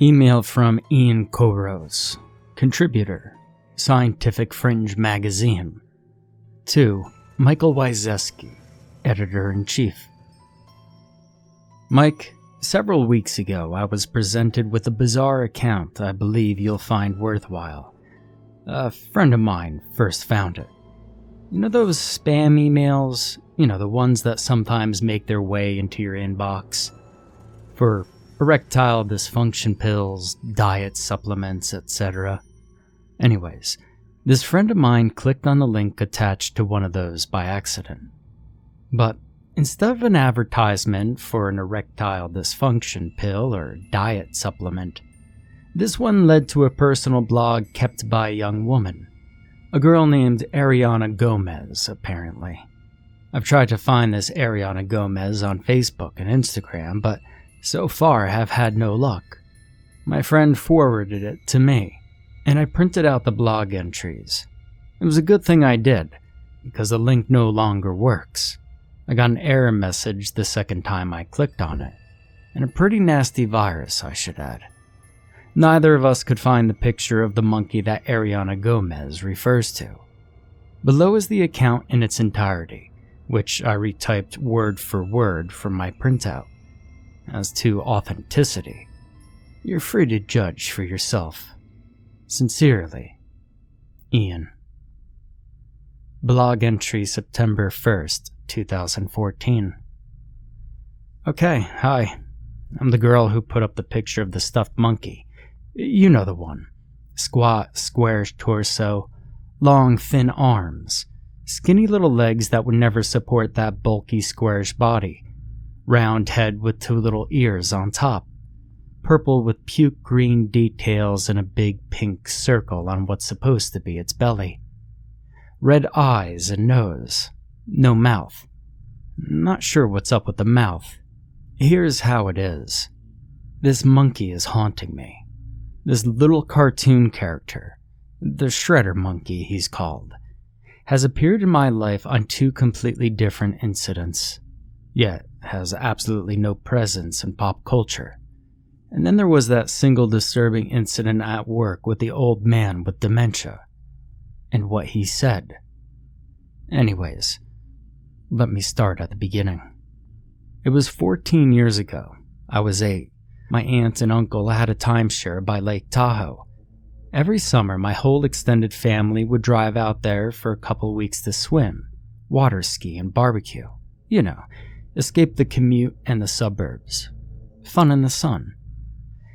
Email from Ian Koros, contributor, Scientific Fringe Magazine. To Michael McZesty, Editor-in-Chief. Mike, several weeks ago I was presented with a bizarre account I believe you'll find worthwhile. A friend of mine first found it. You know those spam emails? You know, the ones that sometimes make their way into your inbox? For erectile dysfunction pills, diet supplements, etc. Anyways, this friend of mine clicked on the link attached to one of those by accident. But instead of an advertisement for an erectile dysfunction pill or diet supplement, this one led to a personal blog kept by a young woman. A girl named Ariana Gomez, apparently. I've tried to find this Ariana Gomez on Facebook and Instagram, but so far have had no luck. My friend forwarded it to me, and I printed out the blog entries. It was a good thing I did, because the link no longer works. I got an error message the second time I clicked on it, and a pretty nasty virus, I should add. Neither of us could find the picture of the monkey that Ariana Gomez refers to. Below is the account in its entirety, which I retyped word for word from my printout. As to authenticity, you're free to judge for yourself. Sincerely, Ian. Blog entry September 1st, 2014. Okay, hi. I'm the girl who put up the picture of the stuffed monkey. You know the one. Squat, squarish torso, long, thin arms, skinny little legs that would never support that bulky, squarish body. Round head with two little ears on top. Purple with puke green details and a big pink circle on what's supposed to be its belly. Red eyes and nose. No mouth. Not sure what's up with the mouth. Here's how it is. This monkey is haunting me. This little cartoon character, the Shredder Monkey he's called, has appeared in my life on two completely different incidents, yet has absolutely no presence in pop culture. And then there was that single disturbing incident at work with the old man with dementia, and what he said. Anyways, let me start at the beginning. It was 14 years ago. I was 8. My aunt and uncle had a timeshare by Lake Tahoe. Every summer, my whole extended family would drive out there for a couple weeks to swim, water ski, and barbecue. You know, escape the commute and the suburbs. Fun in the sun.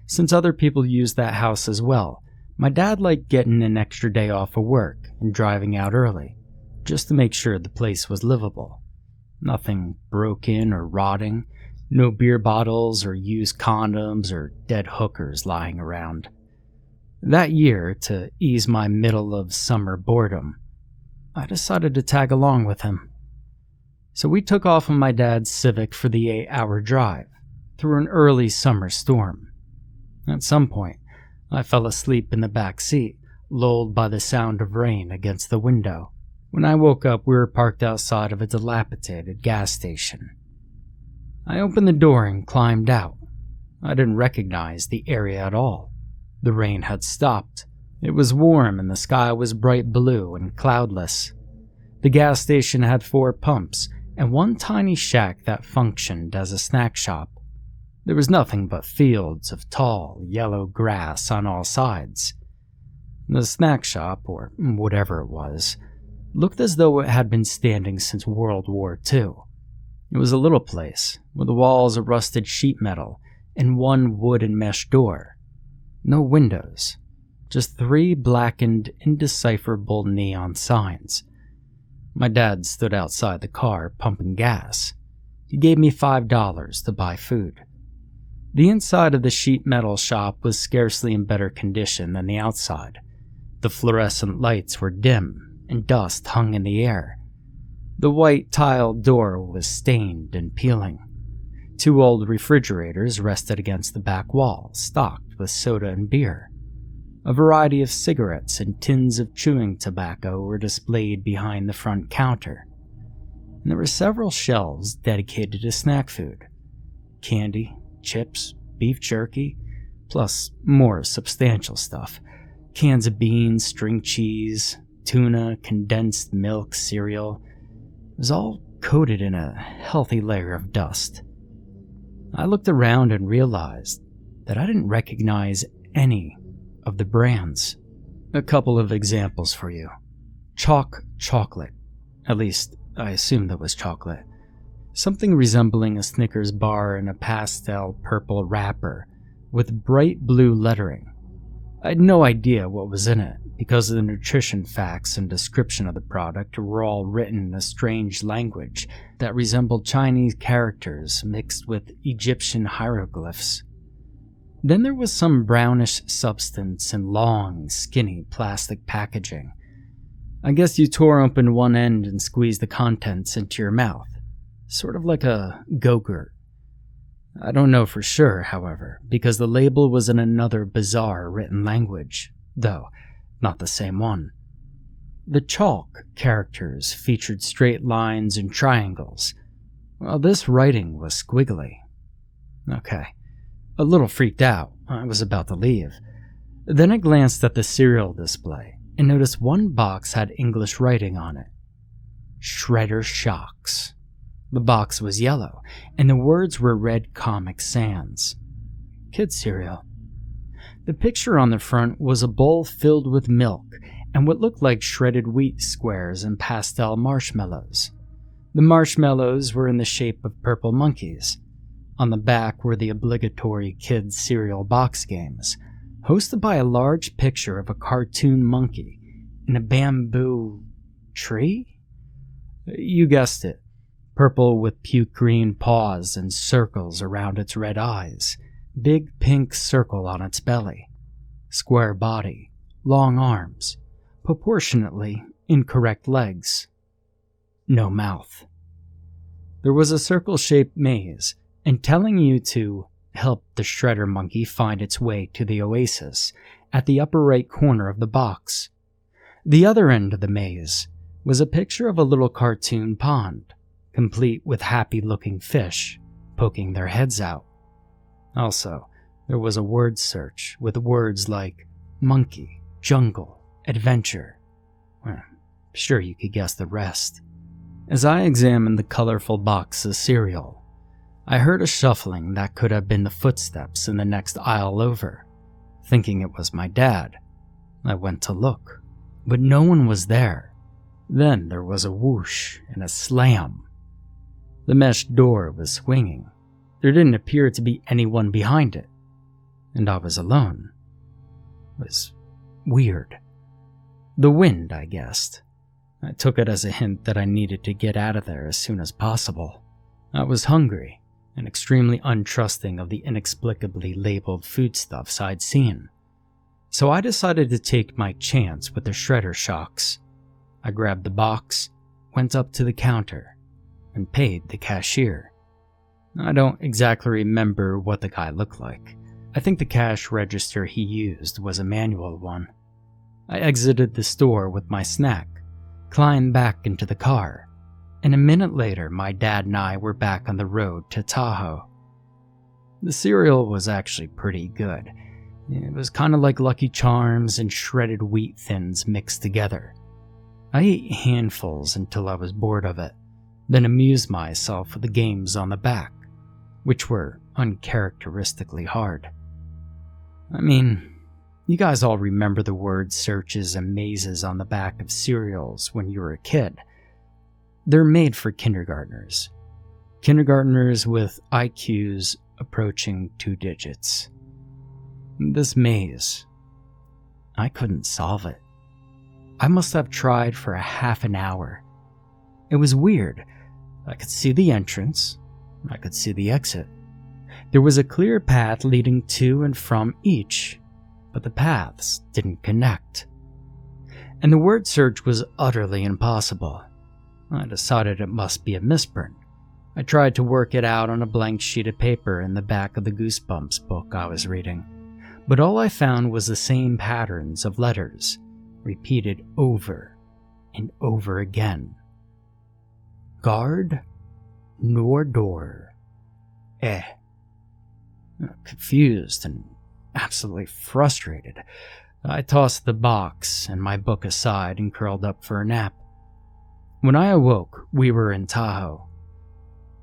Since other people used that house as well, my dad liked getting an extra day off of work and driving out early, just to make sure the place was livable. Nothing broken or rotting, no beer bottles or used condoms or dead hookers lying around. That year, to ease my middle of summer boredom, I decided to tag along with him. So we took off on my dad's Civic for the 8-hour drive, through an early summer storm. At some point, I fell asleep in the back seat, lulled by the sound of rain against the window. When I woke up, we were parked outside of a dilapidated gas station. I opened the door and climbed out. I didn't recognize the area at all. The rain had stopped. It was warm and the sky was bright blue and cloudless. The gas station had 4 pumps and one tiny shack that functioned as a snack shop. There was nothing but fields of tall, yellow grass on all sides. The snack shop, or whatever it was, looked as though it had been standing since World War II. It was a little place, with the walls of rusted sheet metal and one wood and mesh door. No windows, just 3 blackened, indecipherable neon signs. My dad stood outside the car, pumping gas. He gave me $5 to buy food. The inside of the sheet metal shop was scarcely in better condition than the outside. The fluorescent lights were dim, and dust hung in the air. The white tiled door was stained and peeling. 2 old refrigerators rested against the back wall, stocked with soda and beer. A variety of cigarettes and tins of chewing tobacco were displayed behind the front counter. And there were several shelves dedicated to snack food. Candy, chips, beef jerky, plus more substantial stuff. Cans of beans, string cheese, tuna, condensed milk, cereal. It was all coated in a healthy layer of dust. I looked around and realized that I didn't recognize any of the brands. A couple of examples for you. Chalk chocolate. At least, I assume that was chocolate. Something resembling a Snickers bar in a pastel purple wrapper with bright blue lettering. I had no idea what was in it because the nutrition facts and description of the product were all written in a strange language that resembled Chinese characters mixed with Egyptian hieroglyphs. Then there was some brownish substance in long, skinny plastic packaging. I guess you tore open one end and squeezed the contents into your mouth, sort of like a Go-Gurt. I don't know for sure, however, because the label was in another bizarre written language, though not the same one. The chalk characters featured straight lines and triangles, while this writing was squiggly. Okay, a little freaked out, I was about to leave. Then I glanced at the cereal display and noticed one box had English writing on it. Shredder Shocks. The box was yellow, and the words were red Comic Sans. Kid cereal. The picture on the front was a bowl filled with milk and what looked like shredded wheat squares and pastel marshmallows. The marshmallows were in the shape of purple monkeys. On the back were the obligatory kids' cereal box games, hosted by a large picture of a cartoon monkey in a bamboo tree? You guessed it. Purple with puke green paws and circles around its red eyes, big pink circle on its belly, square body, long arms, proportionately incorrect legs, no mouth. There was a circle-shaped maze, and telling you to help the shredder monkey find its way to the oasis at the upper right corner of the box. The other end of the maze was a picture of a little cartoon pond, complete with happy-looking fish poking their heads out. Also, there was a word search with words like monkey, jungle, adventure. Well, sure you could guess the rest. As I examined the colorful box of cereal, I heard a shuffling that could have been the footsteps in the next aisle over. Thinking it was my dad, I went to look, but no one was there. Then there was a whoosh and a slam. The mesh door was swinging. There didn't appear to be anyone behind it, and I was alone. It was weird. The wind, I guessed. I took it as a hint that I needed to get out of there as soon as possible. I was hungry and extremely untrusting of the inexplicably labeled foodstuffs I'd seen. So I decided to take my chance with the shredder shocks. I grabbed the box, went up to the counter, and paid the cashier. I don't exactly remember what the guy looked like. I think the cash register he used was a manual one. I exited the store with my snack, climbed back into the car, and a minute later my dad and I were back on the road to Tahoe. The cereal was actually pretty good. It was kind of like Lucky Charms and shredded wheat thins mixed together. I ate handfuls until I was bored of it, then amused myself with the games on the back, which were uncharacteristically hard. I mean, you guys all remember the word searches and mazes on the back of cereals when you were a kid. They're made for kindergartners. Kindergartners with IQs approaching 2 digits. This maze, I couldn't solve it. I must have tried for a half an hour. It was weird. I could see the entrance. I could see the exit. There was a clear path leading to and from each, but the paths didn't connect. And the word search was utterly impossible. I decided it must be a misprint. I tried to work it out on a blank sheet of paper in the back of the Goosebumps book I was reading, but all I found was the same patterns of letters, repeated over and over again. Guard, nor door, Confused and Absolutely frustrated, I tossed the box and my book aside and curled up for a nap. When I awoke, we were in Tahoe.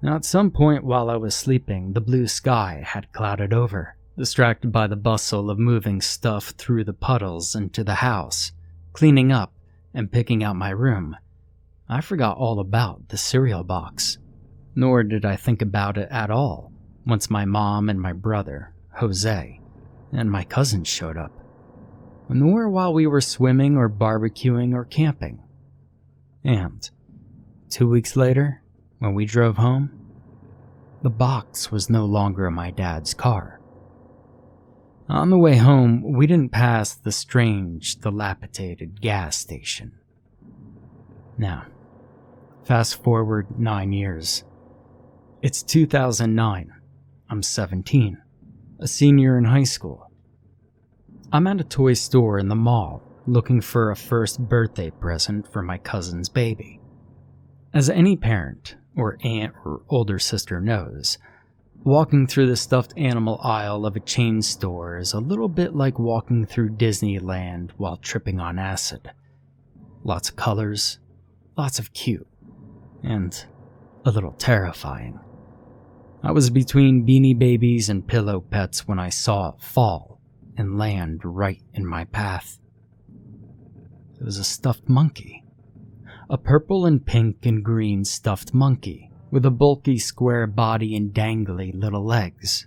Now, at some point while I was sleeping, the blue sky had clouded over. Distracted by the bustle of moving stuff through the puddles into the house, cleaning up, and picking out my room, I forgot all about the cereal box. Nor did I think about it at all once my mom and my brother, Jose, and my cousins showed up. Nor while we were swimming or barbecuing or camping. And 2 weeks later, when we drove home, the box was no longer in my dad's car. On the way home, we didn't pass the strange, dilapidated gas station. Now, fast forward 9 years. It's 2009. I'm 17, a senior in high school. I'm at a toy store in the mall looking for a first birthday present for my cousin's baby. As any parent, or aunt, or older sister knows, walking through the stuffed animal aisle of a chain store is a little bit like walking through Disneyland while tripping on acid. Lots of colors, lots of cute, and a little terrifying. I was between Beanie Babies and Pillow Pets when I saw it fall and land right in my path. It was a stuffed monkey. A purple and pink and green stuffed monkey with a bulky square body and dangly little legs,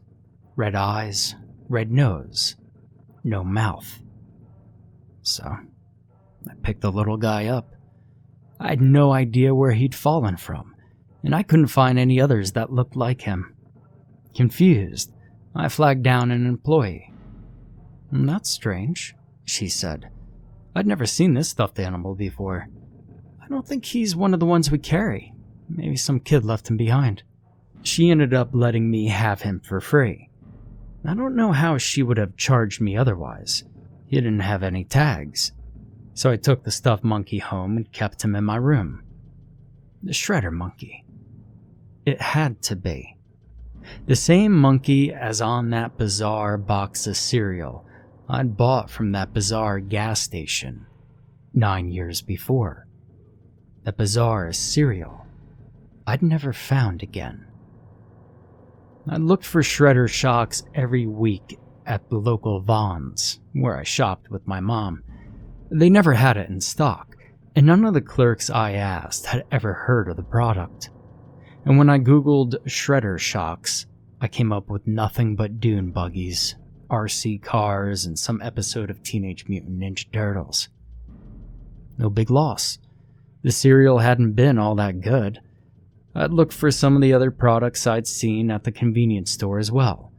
red eyes, red nose, no mouth. So, I picked the little guy up. I had no idea where he'd fallen from, and I couldn't find any others that looked like him. Confused, I flagged down an employee. "That's strange," she said. "I'd never seen this stuffed animal before. I don't think he's one of the ones we carry. Maybe some kid left him behind." She ended up letting me have him for free. I don't know how she would have charged me otherwise. He didn't have any tags. So I took the stuffed monkey home and kept him in my room. The shredder monkey. It had to be. The same monkey as on that bizarre box of cereal I'd bought from that bizarre gas station 9 years before. That bizarre cereal I'd never found again. I looked for shredder shocks every week at the local Vons, where I shopped with my mom. They never had it in stock, and none of the clerks I asked had ever heard of the product. And when I googled shredder shocks, I came up with nothing but dune buggies, RC cars, and some episode of Teenage Mutant Ninja Turtles. No big loss. The cereal hadn't been all that good. I'd looked for some of the other products I'd seen at the convenience store as well,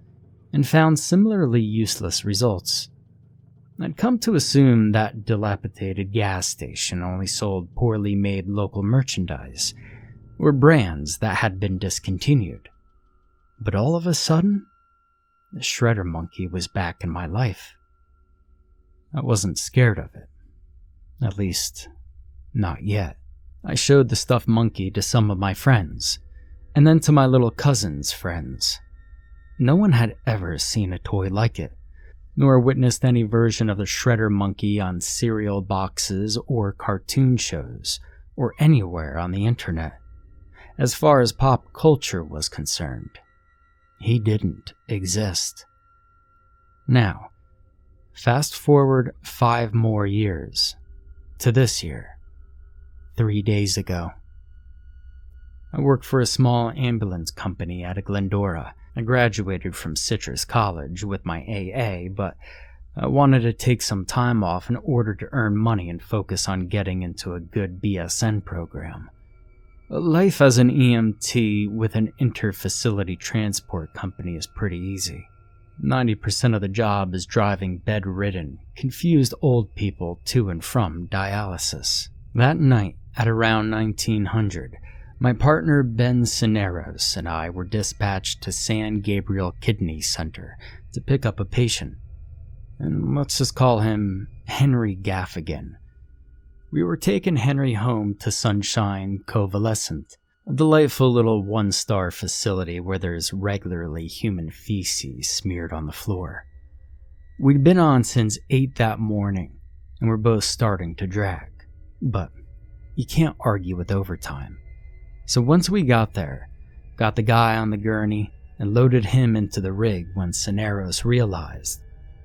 and found similarly useless results. I'd come to assume that dilapidated gas station only sold poorly made local merchandise, or brands that had been discontinued. But all of a sudden, the shredder monkey was back in my life. I wasn't scared of it. At least, not yet. I showed the stuffed monkey to some of my friends, and then to my little cousin's friends. No one had ever seen a toy like it, nor witnessed any version of the shredder monkey on cereal boxes or cartoon shows, or anywhere on the internet. As far as pop culture was concerned, he didn't exist. Now, fast forward 5 more years, to this year, 3 days ago. I work for a small ambulance company out of Glendora. I graduated from Citrus College with my AA, but I wanted to take some time off in order to earn money and focus on getting into a good BSN program. Life as an EMT with an inter-facility transport company is pretty easy. 90% of the job is driving bedridden, confused old people to and from dialysis. That night, at around 1900, my partner Ben Cineros and I were dispatched to San Gabriel Kidney Center to pick up a patient. And let's just call him Henry Gaffigan. We were taking Henry home to Sunshine Convalescent, a delightful little 1-star facility where there's regularly human feces smeared on the floor. We'd been on since 8 that morning, and we're both starting to drag. But you can't argue with overtime. So once we got there, got the guy on the gurney, and loaded him into the rig when Cisneros realized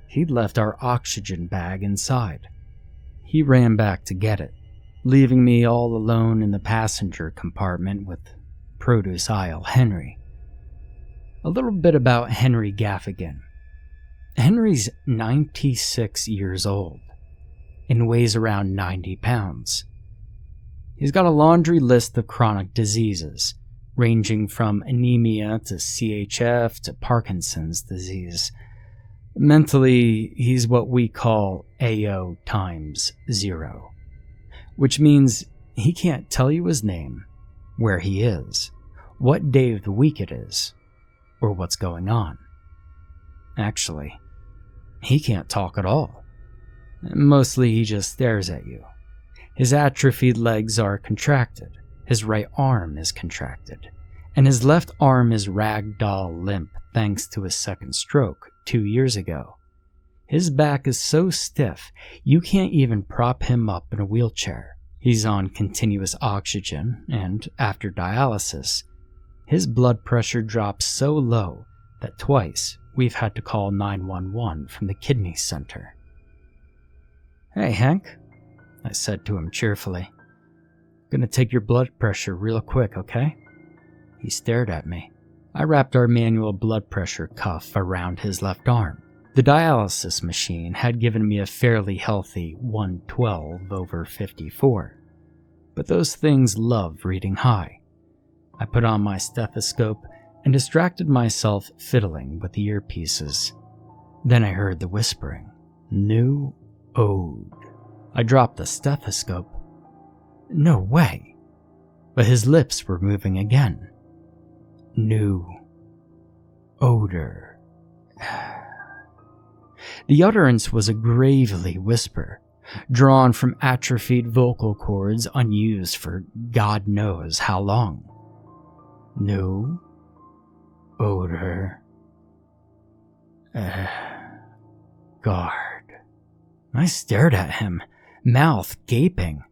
he'd left our oxygen bag inside. He ran back to get it, leaving me all alone in the passenger compartment with produce aisle Henry. A little bit about Henry Gaffigan. Henry's 96 years old and weighs around 90 pounds. He's got a laundry list of chronic diseases, ranging from anemia to CHF to Parkinson's disease. Mentally, he's what we call AO times 0, which means he can't tell you his name, where he is, what day of the week it is, or what's going on. Actually, he can't talk at all. Mostly he just stares at you. His atrophied legs are contracted, his right arm is contracted, and his left arm is ragdoll limp thanks to his second stroke 2 years ago. His back is so stiff, you can't even prop him up in a wheelchair. He's on continuous oxygen, and after dialysis, his blood pressure drops so low that twice we've had to call 911 from the kidney center. "Hey, Hank," I said to him cheerfully. "Gonna take your blood pressure real quick, okay?" He stared at me. I wrapped our manual blood pressure cuff around his left arm. The dialysis machine had given me a fairly healthy 112/54, but those things love reading high. I put on my stethoscope and distracted myself fiddling with the earpieces. Then I heard the whispering. New ode. I dropped the stethoscope. No way. But his lips were moving again. New odor. The utterance was a gravely whisper, drawn from atrophied vocal cords unused for God knows how long. New odor. Guard. I stared at him, mouth gaping.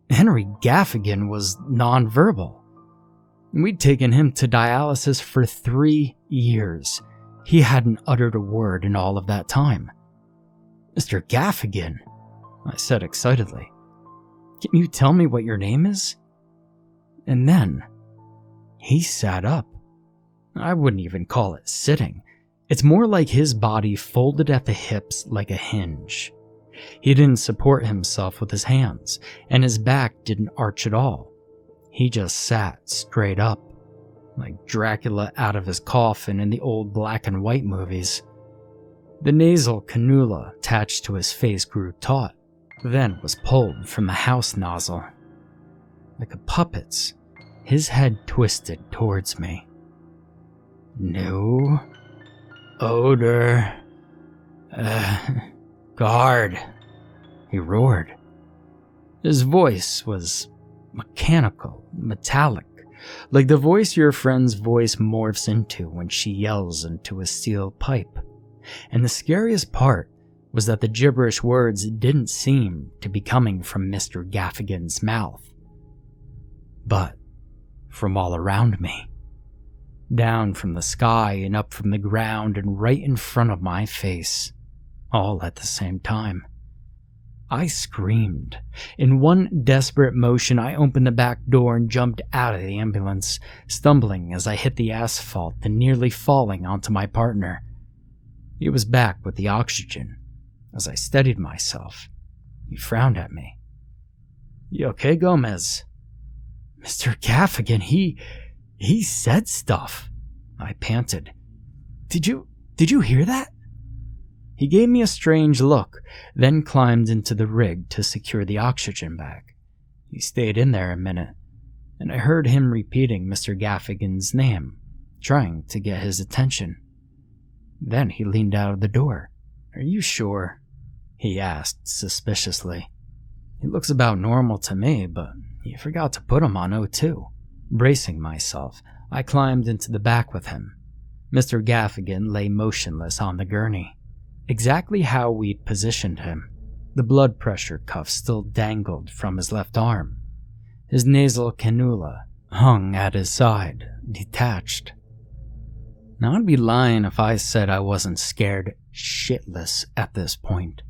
Henry Gaffigan was nonverbal. We'd taken him to dialysis for 3 years. He hadn't uttered a word in all of that time. "Mr. Gaffigan," I said excitedly, "can you tell me what your name is?" And then he sat up. I wouldn't even call it sitting. It's more like his body folded at the hips like a hinge. He didn't support himself with his hands, and his back didn't arch at all. He just sat straight up, like Dracula out of his coffin in the old black and white movies. The nasal cannula attached to his face grew taut, then was pulled from the house nozzle. Like a puppet's, his head twisted towards me. New odor. Guard, he roared. His voice was mechanical, metallic, like the voice your friend's voice morphs into when she yells into a steel pipe. And the scariest part was that the gibberish words didn't seem to be coming from Mr. Gaffigan's mouth, but from all around me. Down from the sky and up from the ground and right in front of my face, all at the same time. I screamed. In one desperate motion, I opened the back door and jumped out of the ambulance, stumbling as I hit the asphalt and nearly falling onto my partner. He was back with the oxygen. As I steadied myself, he frowned at me. "You okay, Gomez?" "Mr. Gaffigan, he said stuff," I panted. Did you hear that?" He gave me a strange look, then climbed into the rig to secure the oxygen bag. He stayed in there a minute, and I heard him repeating Mr. Gaffigan's name, trying to get his attention. Then he leaned out of the door. "Are you sure?" he asked suspiciously. "He looks about normal to me, but you forgot to put him on O2. Bracing myself, I climbed into the back with him. Mr. Gaffigan lay motionless on the gurney. exactly how we'd positioned him. The blood pressure cuff still dangled from his left arm. His nasal cannula hung at his side, detached. Now, I'd be lying if I said I wasn't scared shitless at this point.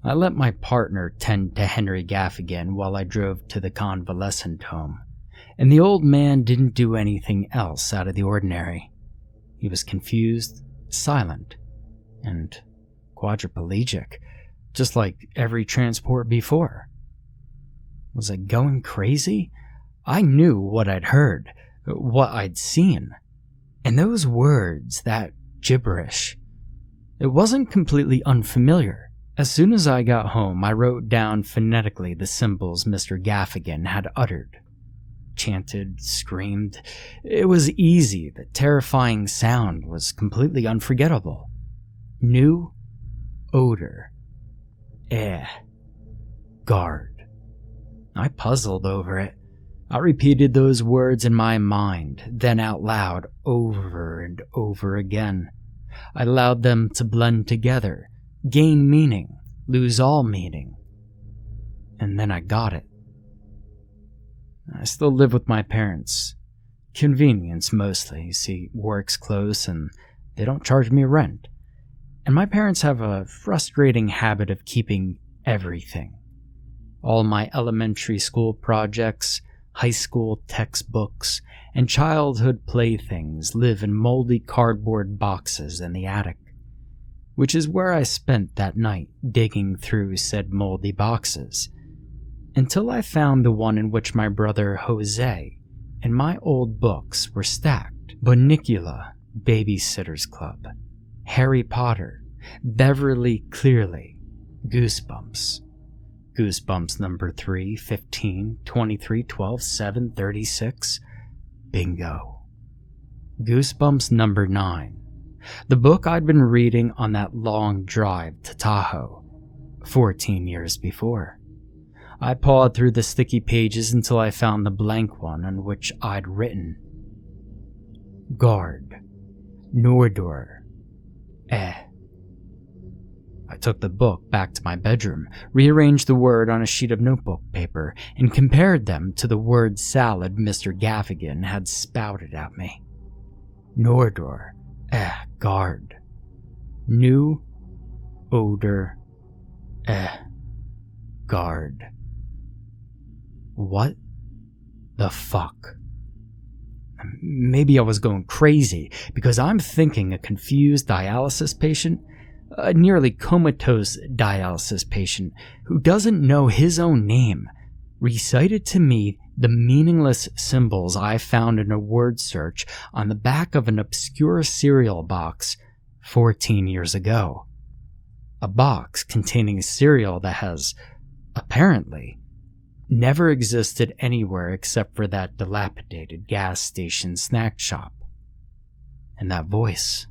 I let my partner tend to Henry Gaffigan while I drove to the convalescent home, and the old man didn't do anything else out of the ordinary. He was confused, silent, and quadriplegic, just like every transport before. Was I going crazy? I knew what I'd heard, what I'd seen. And those words, that gibberish, it wasn't completely unfamiliar. As soon as I got home, I wrote down phonetically the symbols Mr. Gaffigan had uttered. Chanted, screamed. It was easy. The terrifying sound was completely unforgettable. New odor. Guard. I puzzled over it. I repeated those words in my mind, then out loud, over and over again. I allowed them to blend together, gain meaning, lose all meaning. And then I got it. I still live with my parents. Convenience mostly. You see, work's close and they don't charge me rent. And my parents have a frustrating habit of keeping everything. All my elementary school projects, high school textbooks, and childhood playthings live in moldy cardboard boxes in the attic, which is where I spent that night digging through said moldy boxes, until I found the one in which my brother Jose and my old books were stacked. Bonicula, Babysitter's Club, Harry Potter, Beverly Clearly, Goosebumps. Goosebumps number 3, 15, 23, 12, 7, 36. Bingo. Goosebumps number 9. The book I'd been reading on that long drive to Tahoe, 14 years before. I pawed through the sticky pages until I found the blank one on which I'd written, Guard, Nordor, I took the book back to my bedroom, rearranged the word on a sheet of notebook paper, and compared them to the word salad Mr. Gaffigan had spouted at me. Nordor, guard. New odor, guard. What the fuck? Maybe I was going crazy, because I'm thinking a confused dialysis patient, a nearly comatose dialysis patient who doesn't know his own name, recited to me the meaningless symbols I found in a word search on the back of an obscure cereal box 14 years ago. A box containing cereal that has, apparently, never existed anywhere except for that dilapidated gas station snack shop. And that voice.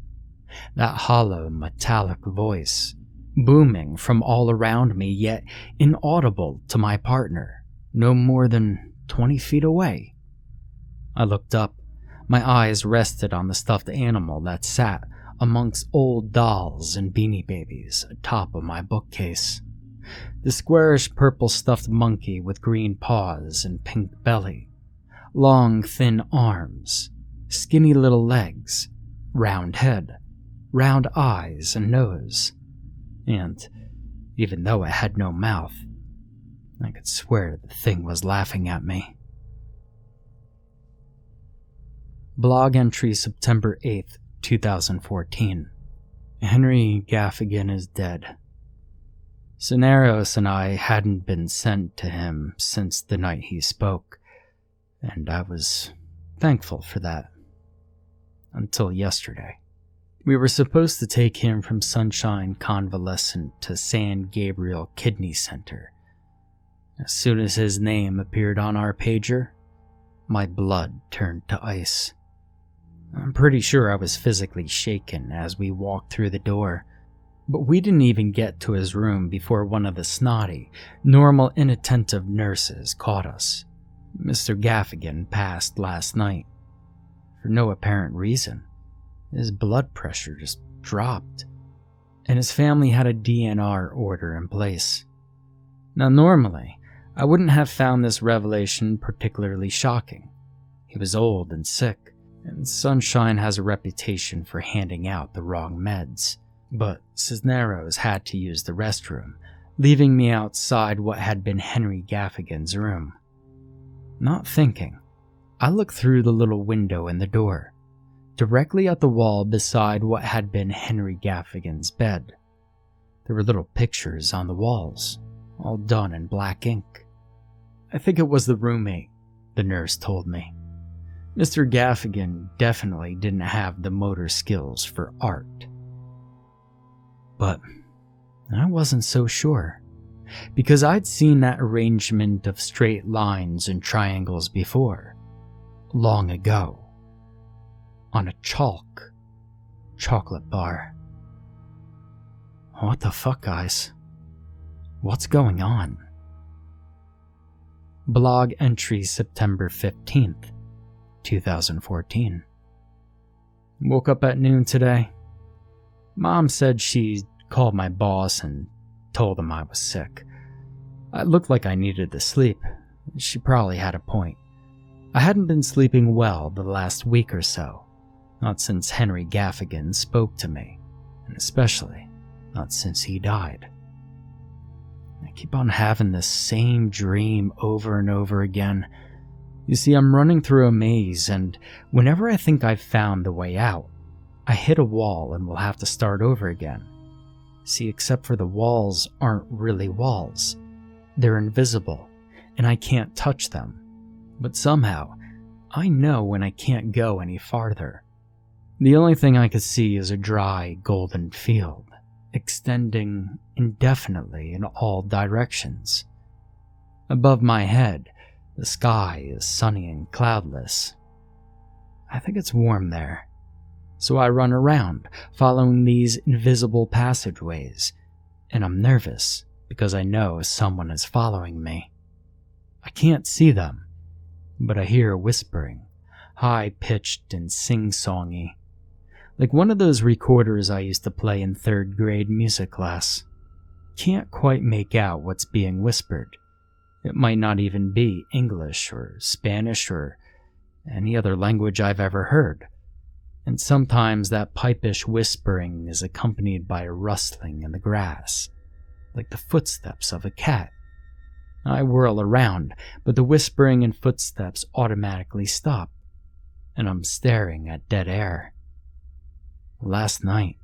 That hollow, metallic voice, booming from all around me, yet inaudible to my partner, no more than 20 feet away. I looked up. My eyes rested on the stuffed animal that sat amongst old dolls and beanie babies atop of my bookcase. The squarish purple stuffed monkey with green paws and pink belly, long thin arms, skinny little legs, round head, round eyes and nose, and, even though it had no mouth, I could swear the thing was laughing at me. Blog entry September 8th, 2014. Henry Gaffigan is dead. Cisneros and I hadn't been sent to him since the night he spoke, and I was thankful for that. Until yesterday. We were supposed to take him from Sunshine Convalescent to San Gabriel Kidney Center. As soon as his name appeared on our pager, my blood turned to ice. I'm pretty sure I was physically shaken as we walked through the door, but we didn't even get to his room before one of the snotty, normal, inattentive nurses caught us. Mr. Gaffigan passed last night. For no apparent reason. His blood pressure just dropped. and his family had a DNR order in place. Now, normally, I wouldn't have found this revelation particularly shocking. He was old and sick, and Sunshine has a reputation for handing out the wrong meds. But Cisneros had to use the restroom, leaving me outside what had been Henry Gaffigan's room. Not thinking, I looked through the little window in the door, directly at the wall beside what had been Henry Gaffigan's bed. There were little pictures on the walls, all done in black ink. I think it was the roommate, the nurse told me. Mr. Gaffigan definitely didn't have the motor skills for art. But I wasn't so sure, because I'd seen that arrangement of straight lines and triangles before, long ago, on a chocolate bar. What the fuck, guys? What's going on? Blog entry September 15th, 2014. Woke up at noon today. Mom said she called my boss and told him I was sick. I looked like I needed the sleep. She probably had a point. I hadn't been sleeping well the last week or so, not since Henry Gaffigan spoke to me, and especially not since he died. I keep on having this same dream over and over again. You see, I'm running through a maze, and whenever I think I've found the way out, I hit a wall and will have to start over again. See, except for the walls aren't really walls. They're invisible, and I can't touch them. But somehow, I know when I can't go any farther. The only thing I could see is a dry, golden field, extending indefinitely in all directions. Above my head, the sky is sunny and cloudless. I think it's warm there. So I run around, following these invisible passageways, and I'm nervous because I know someone is following me. I can't see them, but I hear whispering, high-pitched and sing-songy, like one of those recorders I used to play in 3rd grade music class. Can't quite make out what's being whispered. It might not even be English or Spanish or any other language I've ever heard. And sometimes that pipish whispering is accompanied by a rustling in the grass, like the footsteps of a cat. I whirl around, but the whispering and footsteps automatically stop, and I'm staring at dead air. Last night,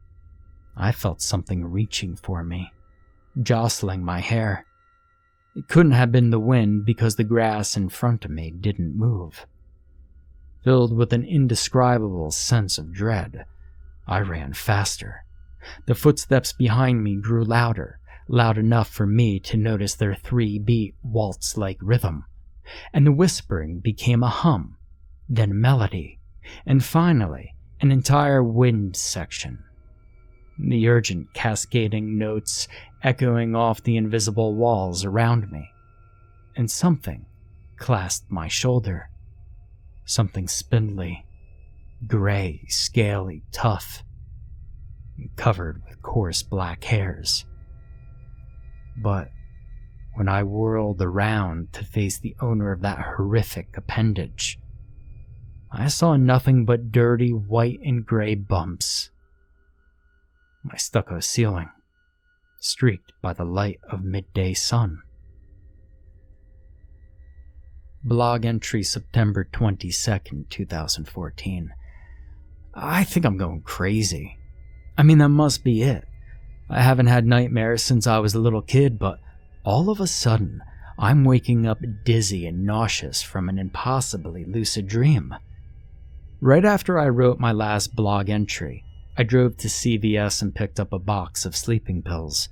I felt something reaching for me, jostling my hair. It couldn't have been the wind because the grass in front of me didn't move. Filled with an indescribable sense of dread, I ran faster. The footsteps behind me grew louder, loud enough for me to notice their 3-beat waltz-like rhythm, and the whispering became a hum, then melody, and finally an entire wind section. The urgent cascading notes echoing off the invisible walls around me, and something clasped my shoulder. Something spindly, gray, scaly, tough, and covered with coarse black hairs. But when I whirled around to face the owner of that horrific appendage, I saw nothing but dirty white and gray bumps. My stucco ceiling, streaked by the light of midday sun. Blog entry September 22nd, 2014. I think I'm going crazy. I mean, that must be it. I haven't had nightmares since I was a little kid, but all of a sudden, I'm waking up dizzy and nauseous from an impossibly lucid dream. Right after I wrote my last blog entry, I drove to CVS and picked up a box of sleeping pills.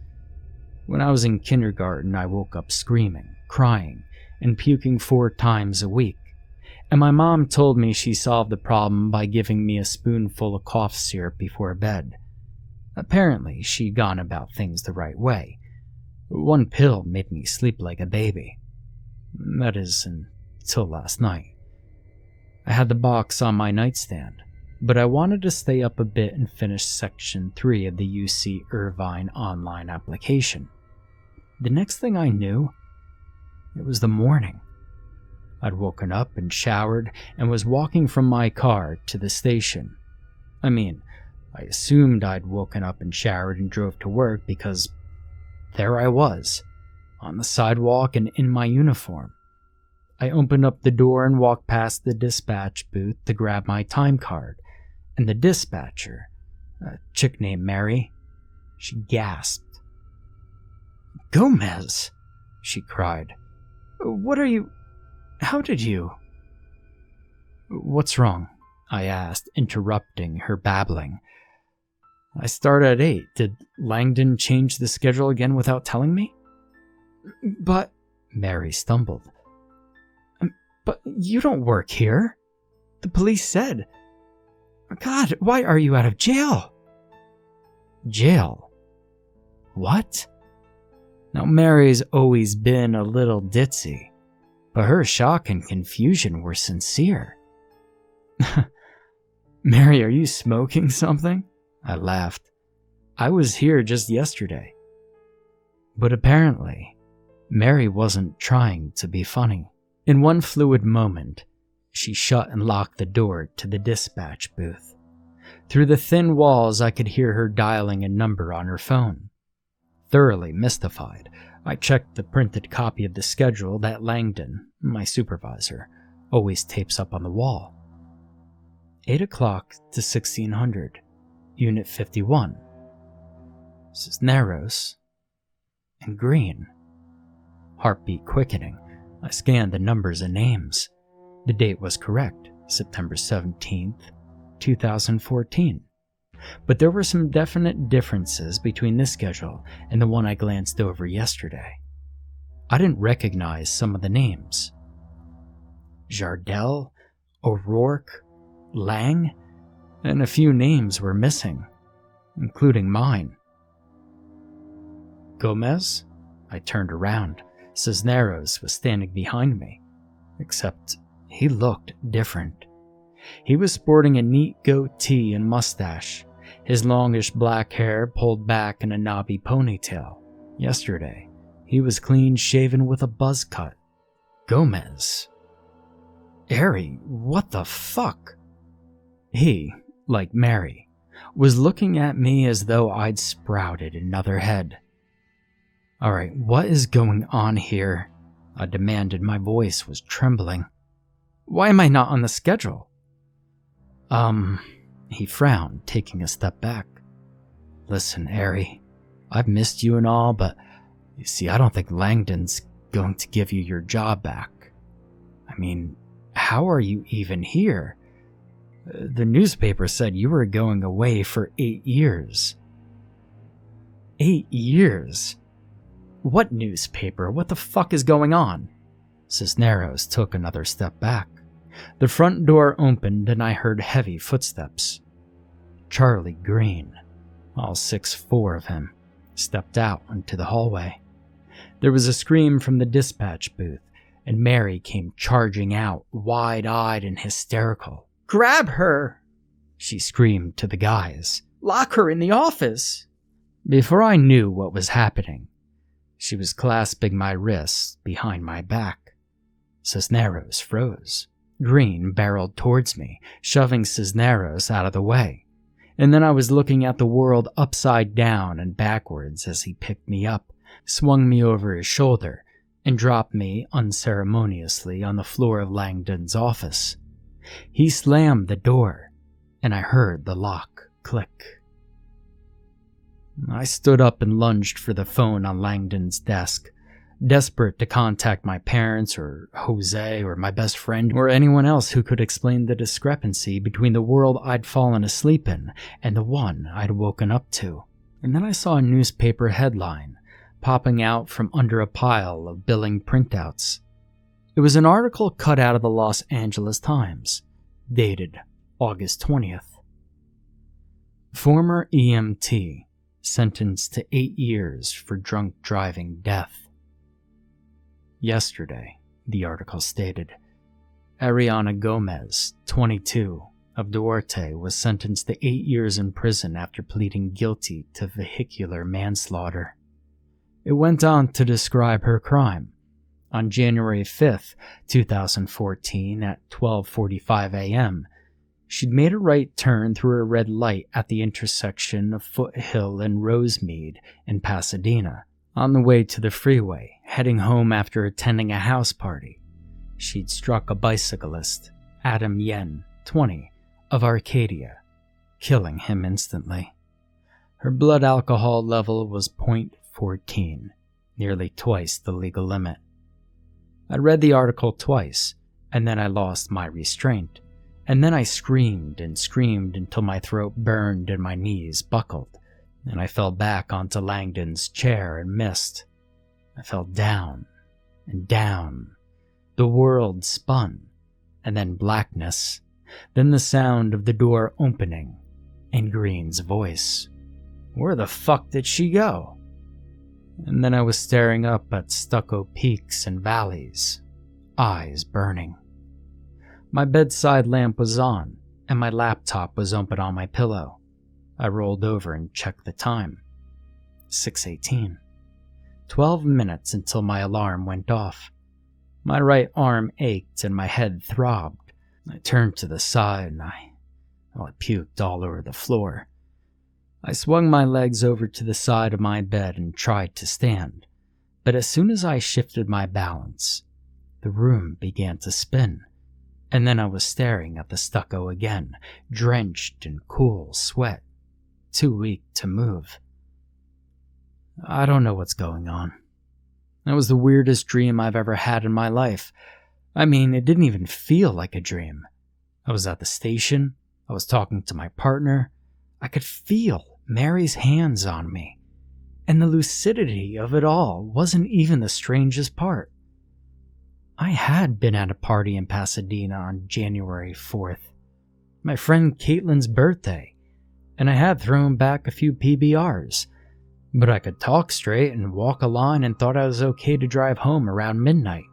When I was in kindergarten, I woke up screaming, crying, and puking 4 times a week, and my mom told me she solved the problem by giving me a spoonful of cough syrup before bed. Apparently, she'd gone about things the right way. 1 pill made me sleep like a baby. That is, until last night. I had the box on my nightstand, but I wanted to stay up a bit and finish Section 3 of the UC Irvine online application. The next thing I knew, it was the morning. I'd woken up and showered and was walking from my car to the station. I mean, I assumed I'd woken up and showered and drove to work because there I was, on the sidewalk and in my uniform. I opened up the door and walked past the dispatch booth to grab my time card, and the dispatcher, a chick named Mary, she gasped. "Gomez!" she cried. "What are you... How did you..." "What's wrong?" I asked, interrupting her babbling. "I start at 8. Did Langdon change the schedule again without telling me?" "But..." Mary stumbled. "But you don't work here. The police said... God, why are you out of jail?" "Jail? What?" Now, Mary's always been a little ditzy, but her shock and confusion were sincere. "Mary, are you smoking something?" I laughed. "I was here just yesterday." But apparently, Mary wasn't trying to be funny. In one fluid moment, she shut and locked the door to the dispatch booth. Through the thin walls, I could hear her dialing a number on her phone. Thoroughly mystified, I checked the printed copy of the schedule that Langdon, my supervisor, always tapes up on the wall. 8 o'clock to 1600, Unit 51. Cisneros and Green. Heartbeat quickening, I scanned the numbers and names. The date was correct, September 17th, 2014. But there were some definite differences between this schedule and the one I glanced over yesterday. I didn't recognize some of the names. Jardel, O'Rourke, Lang, and a few names were missing, including mine. "Gomez?" I turned around. Cisneros was standing behind me, except he looked different. He was sporting a neat goatee and mustache, his longish black hair pulled back in a knobby ponytail. Yesterday, he was clean-shaven with a buzz cut. Gomez. Ari, what the fuck? He, like Mary, was looking at me as though I'd sprouted another head. "Alright, what is going on here?" I demanded. My voice was trembling. "Why am I not on the schedule?" He frowned, taking a step back. "Listen, Ari, I've missed you and all, but you see, I don't think Langdon's going to give you your job back. I mean, how are you even here? The newspaper said you were going away for 8 years. 8 years? What newspaper? What the fuck is going on?" Cisneros took another step back. The front door opened and I heard heavy footsteps. Charlie Green, all 6'4" of him, stepped out into the hallway. There was a scream from the dispatch booth, and Mary came charging out, wide-eyed and hysterical. "Grab her!" she screamed to the guys. "Lock her in the office!" Before I knew what was happening, she was clasping my wrists behind my back. Cisneros froze. Green barreled towards me, shoving Cisneros out of the way. And then I was looking at the world upside down and backwards as he picked me up, swung me over his shoulder, and dropped me unceremoniously on the floor of Langdon's office. He slammed the door, and I heard the lock click. I stood up and lunged for the phone on Langdon's desk, desperate to contact my parents or Jose or my best friend or anyone else who could explain the discrepancy between the world I'd fallen asleep in and the one I'd woken up to. And then I saw a newspaper headline popping out from under a pile of billing printouts. It was an article cut out of the Los Angeles Times, dated August 20th. Former EMT sentenced to 8 years for drunk driving death. Yesterday, the article stated, Ariana Gomez, 22, of Duarte was sentenced to 8 years in prison after pleading guilty to vehicular manslaughter. It went on to describe her crime. On January 5th, 2014, at 12:45 a.m., she'd made a right turn through a red light at the intersection of Foothill and Rosemead in Pasadena, on the way to the freeway, heading home after attending a house party. She'd struck a bicyclist, Adam Yen, 20, of Arcadia, killing him instantly. Her blood alcohol level was .14, nearly twice the legal limit. I read the article twice, and then I lost my restraint, and then I screamed and screamed until my throat burned and my knees buckled, and I fell back onto Langdon's chair and missed. I fell down and down. The world spun, and then blackness, then the sound of the door opening, and Green's voice. Where the fuck did she go? And then I was staring up at stucco peaks and valleys, eyes burning. My bedside lamp was on, and my laptop was open on my pillow. I rolled over and checked the time. 6:18. 12 minutes until my alarm went off. My right arm ached and my head throbbed. I turned to the side and I puked all over the floor. I swung my legs over to the side of my bed and tried to stand, but as soon as I shifted my balance, the room began to spin, and then I was staring at the stucco again, drenched in cool sweat, too weak to move. I don't know what's going on. That was the weirdest dream I've ever had in my life. I mean, it didn't even feel like a dream. I was at the station, I was talking to my partner, I could feel Mary's hands on me, and the lucidity of it all wasn't even the strangest part. I had been at a party in Pasadena on January 4th, my friend Caitlin's birthday, and I had thrown back a few PBRs, but I could talk straight and walk a line and thought I was okay to drive home around midnight.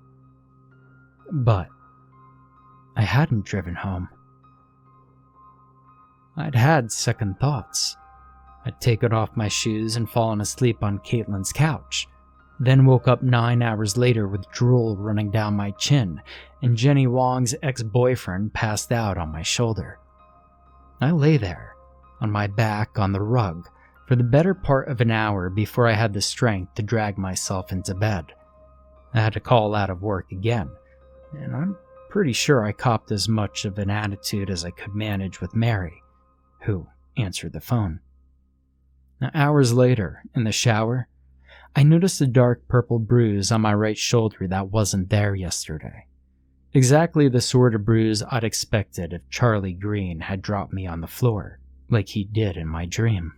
But I hadn't driven home. I'd had second thoughts. I'd taken off my shoes and fallen asleep on Caitlin's couch, then woke up 9 hours later with drool running down my chin and Jenny Wong's ex-boyfriend passed out on my shoulder. I lay there, on my back on the rug, for the better part of an hour before I had the strength to drag myself into bed. I had to call out of work again, and I'm pretty sure I copped as much of an attitude as I could manage with Mary, who answered the phone. Now, hours later, in the shower, I noticed a dark purple bruise on my right shoulder that wasn't there yesterday. Exactly the sort of bruise I'd expected if Charlie Green had dropped me on the floor, like he did in my dream.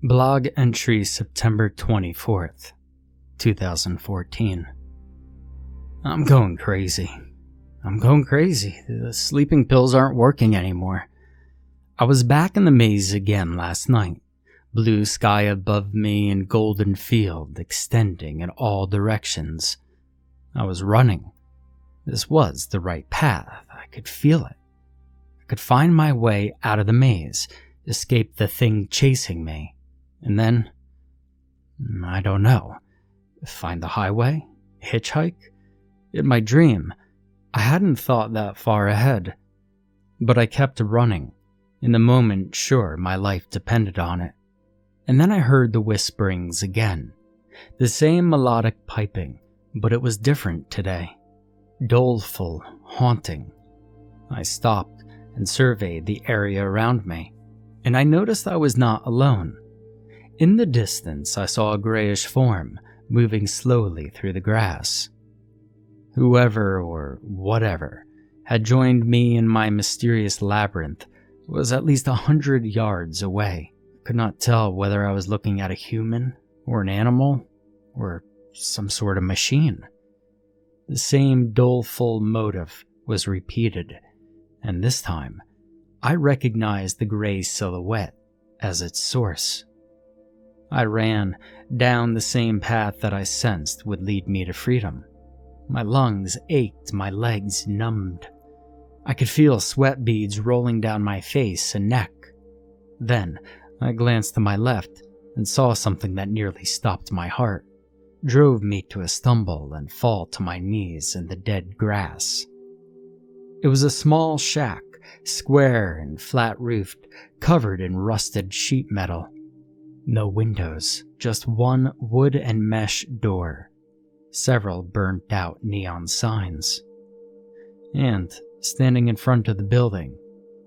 Blog entry September 24th, 2014. I'm going crazy. The sleeping pills aren't working anymore. I was back in the maze again last night. Blue sky above me and golden field extending in all directions. I was running. This was the right path. I could feel it. I could find my way out of the maze, escape the thing chasing me, and then, I don't know, find the highway? Hitchhike? In my dream, I hadn't thought that far ahead, but I kept running. In the moment, sure, my life depended on it. And then I heard the whisperings again. The same melodic piping, but it was different today. Doleful, haunting. I stopped and surveyed the area around me, and I noticed I was not alone. In the distance, I saw a grayish form moving slowly through the grass. Whoever or whatever had joined me in my mysterious labyrinth was at least 100 yards away. I could not tell whether I was looking at a human or an animal or some sort of machine. The same doleful motive was repeated, and this time I recognized the gray silhouette as its source. I ran down the same path that I sensed would lead me to freedom. My lungs ached, my legs numbed. I could feel sweat beads rolling down my face and neck. Then, I glanced to my left and saw something that nearly stopped my heart, drove me to a stumble and fall to my knees in the dead grass. It was a small shack, square and flat-roofed, covered in rusted sheet metal. No windows, just one wood and mesh door, several burnt-out neon signs. And, standing in front of the building,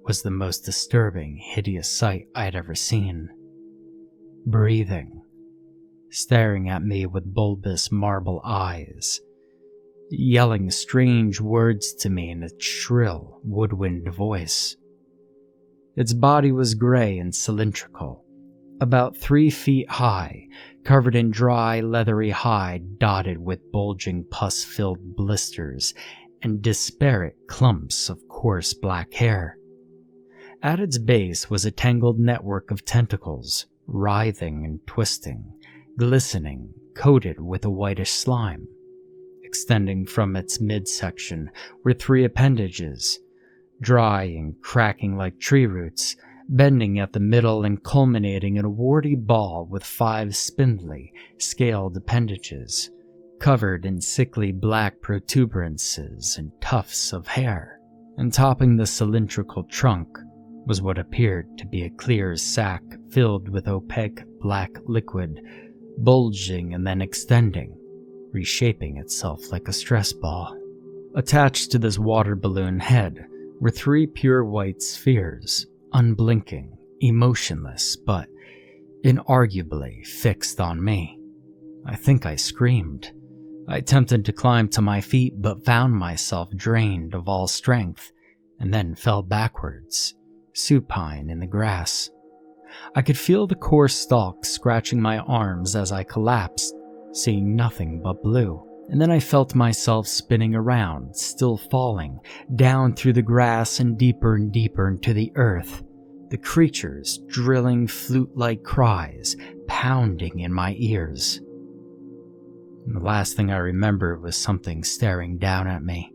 was the most disturbing, hideous sight I'd ever seen. Breathing, staring at me with bulbous marble eyes, yelling strange words to me in its shrill, woodwind voice. Its body was gray and cylindrical, about 3 feet high, covered in dry, leathery hide dotted with bulging pus-filled blisters and disparate clumps of coarse black hair. At its base was a tangled network of tentacles, writhing and twisting, glistening, coated with a whitish slime. Extending from its midsection were 3 appendages, dry and cracking like tree roots, bending at the middle and culminating in a warty ball with 5 spindly, scaled appendages, covered in sickly black protuberances and tufts of hair. And topping the cylindrical trunk was what appeared to be a clear sack filled with opaque black liquid, bulging and then extending, reshaping itself like a stress ball. Attached to this water balloon head were 3 pure white spheres, unblinking, emotionless, but inarguably fixed on me. I think I screamed. I attempted to climb to my feet, but found myself drained of all strength, and then fell backwards, supine in the grass. I could feel the coarse stalk scratching my arms as I collapsed, seeing nothing but blue. And then I felt myself spinning around, still falling, down through the grass and deeper into the earth, the creatures drilling flute-like cries, pounding in my ears. And the last thing I remember was something staring down at me.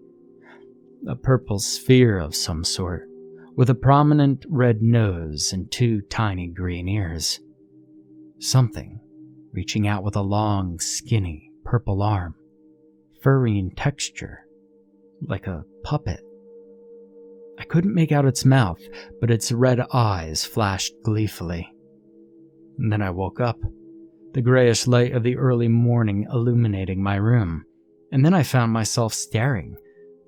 A purple sphere of some sort, with a prominent red nose and 2 tiny green ears. Something reaching out with a long, skinny, purple arm, furry in texture, like a puppet. I couldn't make out its mouth, but its red eyes flashed gleefully. And then I woke up, the grayish light of the early morning illuminating my room, and then I found myself staring,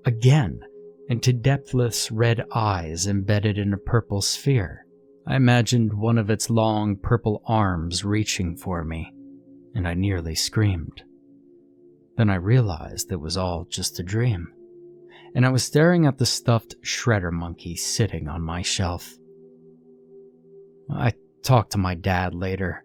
again, into depthless red eyes embedded in a purple sphere. I imagined one of its long purple arms reaching for me, and I nearly screamed. Then I realized it was all just a dream, and I was staring at the stuffed shredder monkey sitting on my shelf. I talked to my dad later.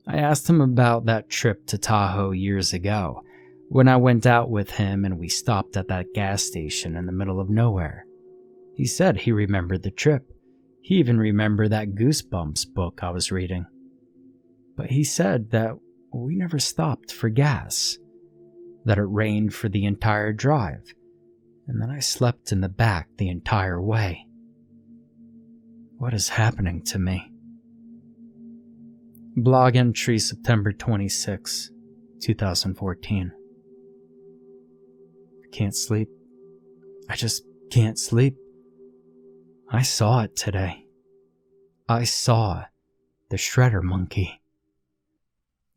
I asked him about that trip to Tahoe years ago, when I went out with him and we stopped at that gas station in the middle of nowhere. He said he remembered the trip. He even remembered that Goosebumps book I was reading. But he said that we never stopped for gas, that it rained for the entire drive, and that I slept in the back the entire way. What is happening to me? Blog entry September 26, 2014. I can't sleep. I just can't sleep. I saw it today. I saw the shredder monkey.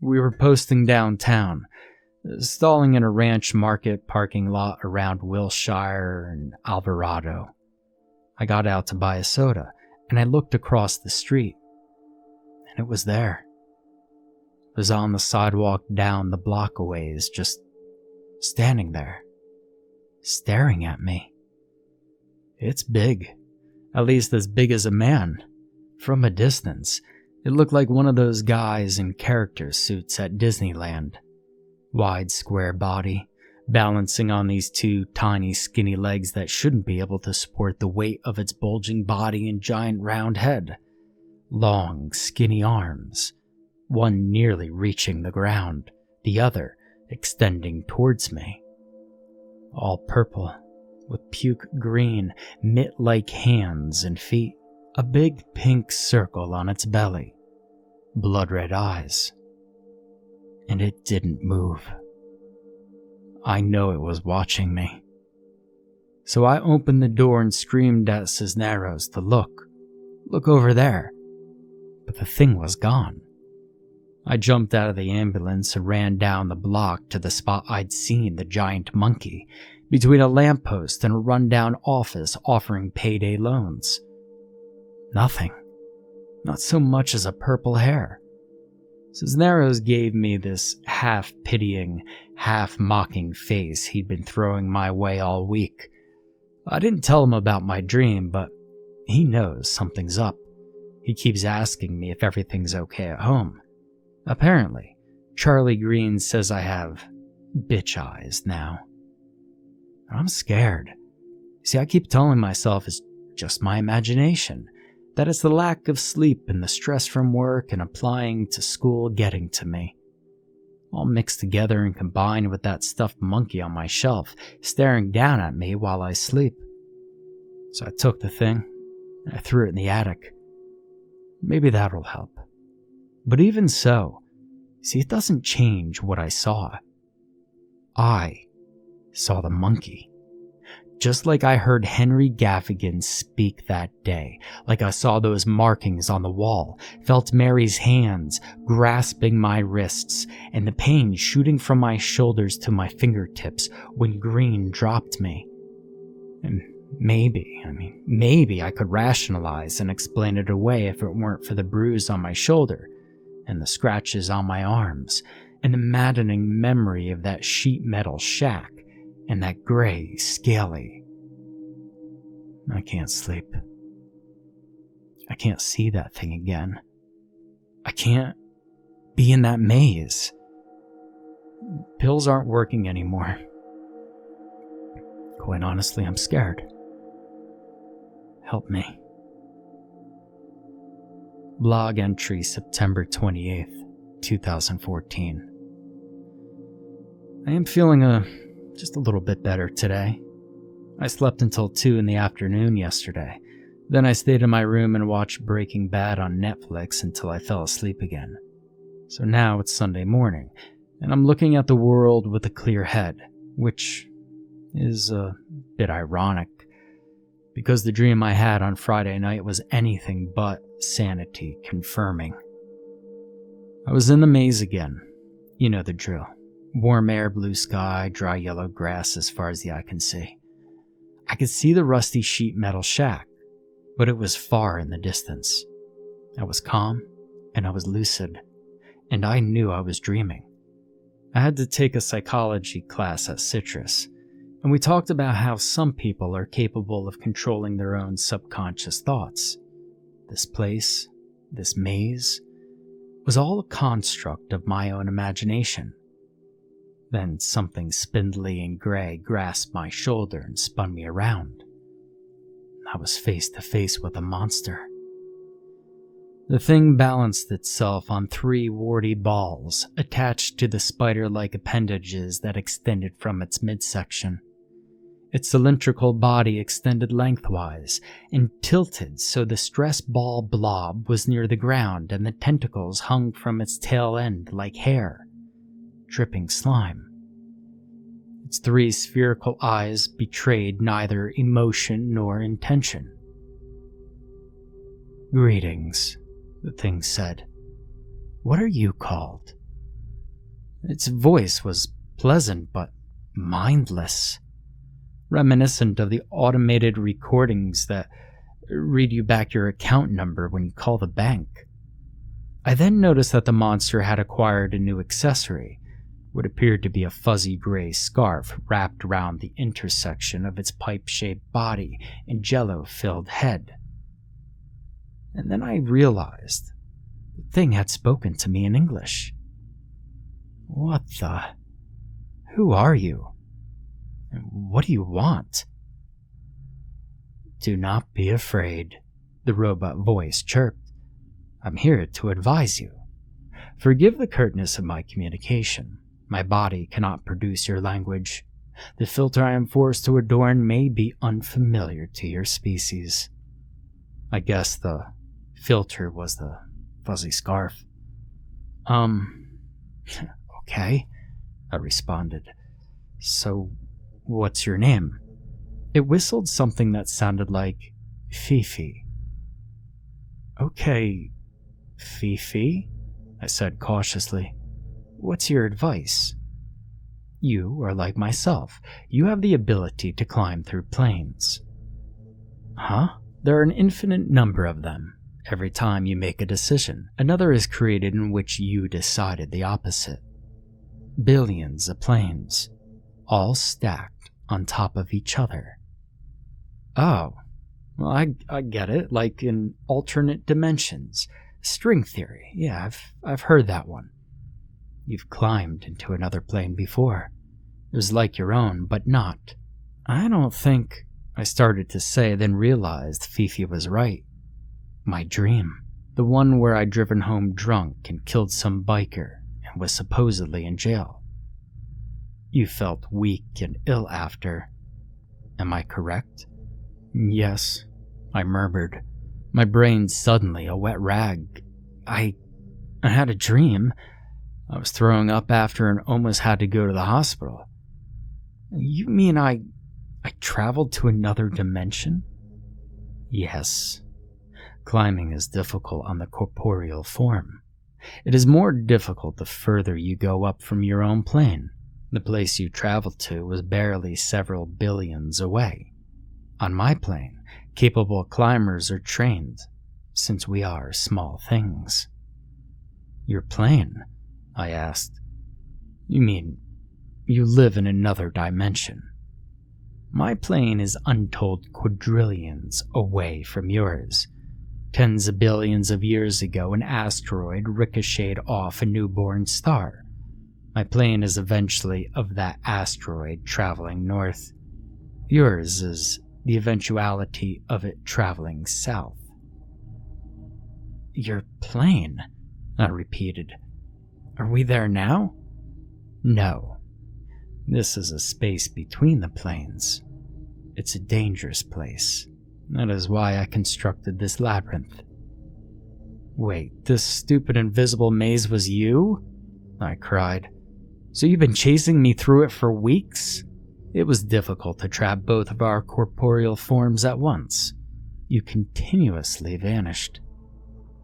We were posting downtown, stalling in a ranch market parking lot around Wilshire and Alvarado. I got out to buy a soda, and I looked across the street, and it was there. It was on the sidewalk down the block a ways, just standing there, staring at me. It's big, at least as big as a man. From a distance, it looked like one of those guys in character suits at Disneyland. Wide square body, balancing on these 2 tiny skinny legs that shouldn't be able to support the weight of its bulging body and giant round head. Long skinny arms, one nearly reaching the ground, the other extending towards me. All purple, with puke green, mitt-like hands and feet, a big pink circle on its belly, blood-red eyes. And it didn't move. I know it was watching me. So I opened the door and screamed at Cisneros to look over there. But the thing was gone. I jumped out of the ambulance and ran down the block to the spot I'd seen the giant monkey, between a lamppost and a rundown office offering payday loans. Nothing. Not so much as a purple hair. Cisneros gave me this half-pitying, half-mocking face he'd been throwing my way all week. I didn't tell him about my dream, but he knows something's up. He keeps asking me if everything's okay at home. Apparently, Charlie Green says I have bitch eyes now. I'm scared. See, I keep telling myself it's just my imagination, that it's the lack of sleep and the stress from work and applying to school getting to me. All mixed together and combined with that stuffed monkey on my shelf, staring down at me while I sleep. So I took the thing, and I threw it in the attic. Maybe that'll help. But even so, see, it doesn't change what I saw. I saw the monkey. Just like I heard Henry Gaffigan speak that day, like I saw those markings on the wall, felt Mary's hands grasping my wrists, and the pain shooting from my shoulders to my fingertips when Green dropped me. And maybe I could rationalize and explain it away if it weren't for the bruise on my shoulder, and the scratches on my arms, and the maddening memory of that sheet metal shack, and that gray, scaly. I can't sleep. I can't see that thing again. I can't be in that maze. Pills aren't working anymore. Quite honestly, I'm scared. Help me. Blog entry September 28th, 2014. I am feeling just a little bit better today. I slept until 2 in the afternoon yesterday. Then I stayed in my room and watched Breaking Bad on Netflix until I fell asleep again. So now it's Sunday morning, and I'm looking at the world with a clear head, which is a bit ironic, because the dream I had on Friday night was anything but sanity confirming. I was in the maze again. You know the drill. Warm air, blue sky, dry yellow grass as far as the eye can see. I could see the rusty sheet metal shack, but it was far in the distance. I was calm, and I was lucid, and I knew I was dreaming. I had to take a psychology class at Citrus, and we talked about how some people are capable of controlling their own subconscious thoughts. This place, this maze, was all a construct of my own imagination. Then something spindly and gray grasped my shoulder and spun me around. I was face to face with a monster. The thing balanced itself on 3 warty balls attached to the spider-like appendages that extended from its midsection. Its cylindrical body extended lengthwise and tilted so the stress ball blob was near the ground and the tentacles hung from its tail end like hair, dripping slime. Its 3 spherical eyes betrayed neither emotion nor intention. "Greetings," the thing said. "What are you called?" Its voice was pleasant but mindless, reminiscent of the automated recordings that read you back your account number when you call the bank. I then noticed that the monster had acquired a new accessory, what appeared to be a fuzzy gray scarf wrapped around the intersection of its pipe-shaped body and jello-filled head. And then I realized the thing had spoken to me in English. What the? Who are you? And what do you want? "Do not be afraid," the robot voice chirped. "I'm here to advise you. Forgive the curtness of my communication. My body cannot produce your language. The filter I am forced to adorn may be unfamiliar to your species." I guess the filter was the fuzzy scarf. Okay, I responded. "So, what's your name?" It whistled something that sounded like Fifi. "Okay, Fifi," I said cautiously. "What's your advice?" "You are like myself. You have the ability to climb through planes." "Huh?" "There are an infinite number of them. Every time you make a decision, another is created in which you decided the opposite. Billions of planes, all stacked on top of each other." "Oh, well, I get it, like in alternate dimensions. String theory, yeah, I've heard that one. You've climbed into another plane before. It was like your own, but not." "I don't think," I started to say, then realized Fifi was right. My dream, the one where I'd driven home drunk and killed some biker and was supposedly in jail. "You felt weak and ill after. Am I correct?" "Yes," I murmured, my brain suddenly a wet rag. I had a dream. I was throwing up after and almost had to go to the hospital." "You mean I traveled to another dimension?" "Yes. Climbing is difficult on the corporeal form. It is more difficult the further you go up from your own plane. The place you traveled to was barely several billions away. On my plane, capable climbers are trained, since we are small things." "Your plane?" I asked. "You mean you live in another dimension?" "My plane is untold quadrillions away from yours. Tens of billions of years ago, an asteroid ricocheted off a newborn star. My plane is eventually of that asteroid traveling north. Yours is the eventuality of it traveling south." "Your plane?" I repeated. "Are we there now?" "No. This is a space between the planes. It's a dangerous place. That is why I constructed this labyrinth." "Wait, this stupid invisible maze was you?" I cried. "So you've been chasing me through it for weeks?" "It was difficult to trap both of our corporeal forms at once. You continuously vanished."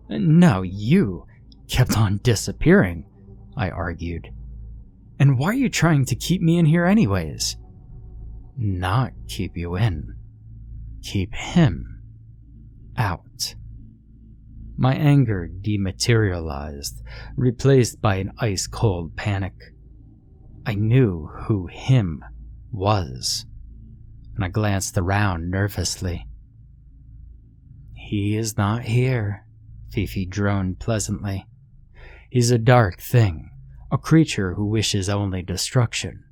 "No, you kept on disappearing," I argued. "And why are you trying to keep me in here anyways?" "Not keep you in. Keep him out." My anger dematerialized, replaced by an ice-cold panic. I knew who him was, and I glanced around nervously. "He is not here," Fifi droned pleasantly. "He's a dark thing, a creature who wishes only destruction.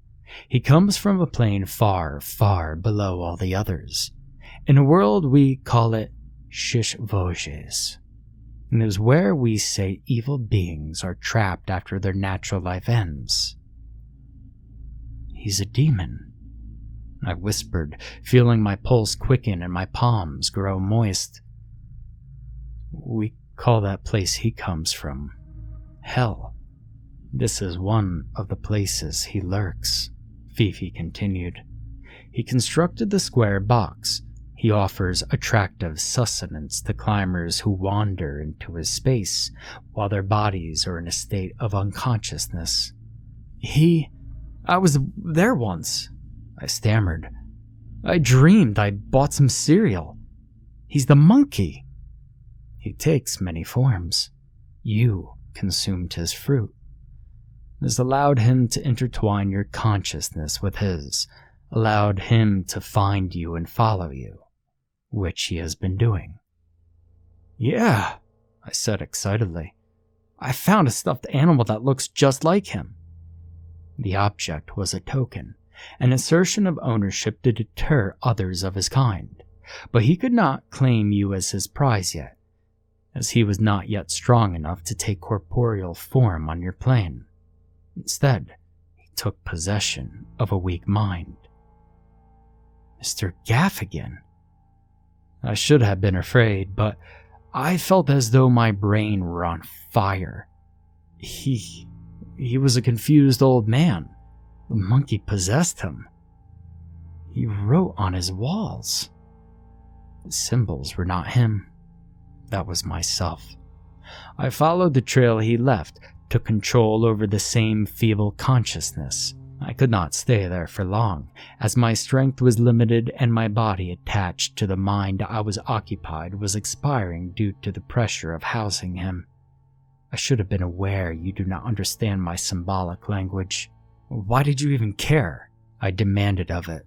He comes from a plane far, far below all the others. In a world we call it Shishvoges. And it is where we say evil beings are trapped after their natural life ends." "He's a demon," I whispered, feeling my pulse quicken and my palms grow moist. "We call that place he comes from Hell. This is one of the places he lurks," Fifi continued. "He constructed the square box. He offers attractive sustenance to climbers who wander into his space while their bodies are in a state of unconsciousness." I was there once," I stammered. "I dreamed I bought some cereal. He's the monkey." "He takes many forms. You consumed his fruit. This allowed him to intertwine your consciousness with his, allowed him to find you and follow you, which he has been doing." "Yeah," I said excitedly. "I found a stuffed animal that looks just like him." The object was a token, an assertion of ownership to deter others of his kind, but he could not claim you as his prize yet, as he was not yet strong enough to take corporeal form on your plane. Instead, he took possession of a weak mind. Mr. Gaffigan. I should have been afraid, but I felt as though my brain were on fire. He was a confused old man. The monkey possessed him. He wrote on his walls. The symbols were not him. That was myself. I followed the trail he left, took control over the same feeble consciousness. I could not stay there for long, as my strength was limited and my body attached to the mind I was occupied was expiring due to the pressure of housing him. I should have been aware you do not understand my symbolic language. Why did you even care? I demanded of it.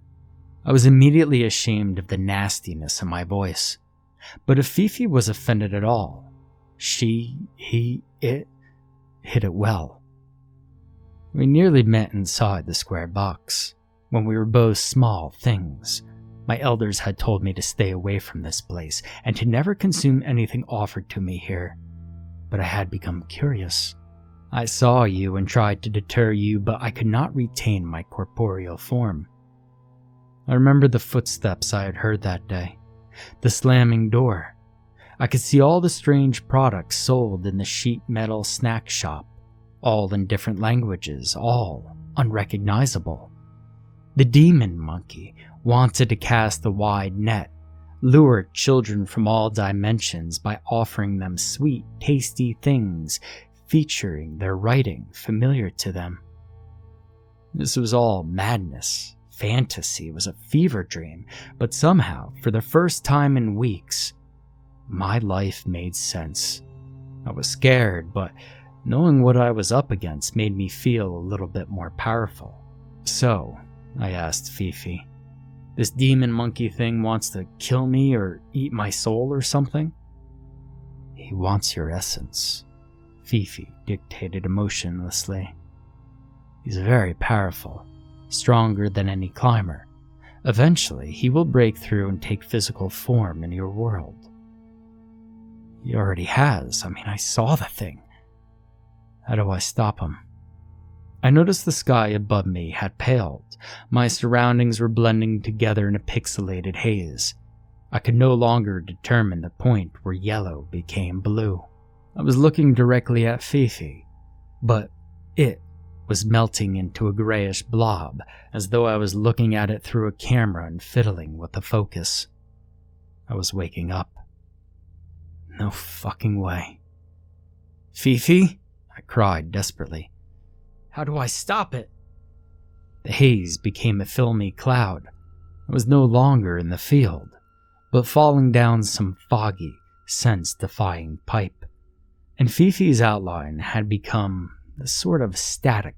I was immediately ashamed of the nastiness in my voice. But if Fifi was offended at all, it hit it well. We nearly met inside the square box. When we were both small things, my elders had told me to stay away from this place and to never consume anything offered to me here. But I had become curious. I saw you and tried to deter you, but I could not retain my corporeal form. I remember the footsteps I had heard that day, the slamming door. I could see all the strange products sold in the sheet metal snack shop, all in different languages, all unrecognizable. The demon monkey wanted to cast a wide net, lure children from all dimensions by offering them sweet, tasty things featuring their writing familiar to them. This was all madness. Fantasy was a fever dream, but somehow, for the first time in weeks, my life made sense. I was scared, but knowing what I was up against made me feel a little bit more powerful. So, I asked Fifi, this demon monkey thing wants to kill me or eat my soul or something? He wants your essence, Fifi dictated emotionlessly. He's very powerful, stronger than any climber. Eventually, he will break through and take physical form in your world. He already has. I saw the thing. How do I stop him? I noticed the sky above me had paled. My surroundings were blending together in a pixelated haze. I could no longer determine the point where yellow became blue. I was looking directly at Fifi, but it was melting into a grayish blob, as though I was looking at it through a camera and fiddling with the focus. I was waking up. No fucking way. Fifi? I cried desperately. How do I stop it? The haze became a filmy cloud. I was no longer in the field, but falling down some foggy, sense-defying pipe. And Fifi's outline had become the sort of static,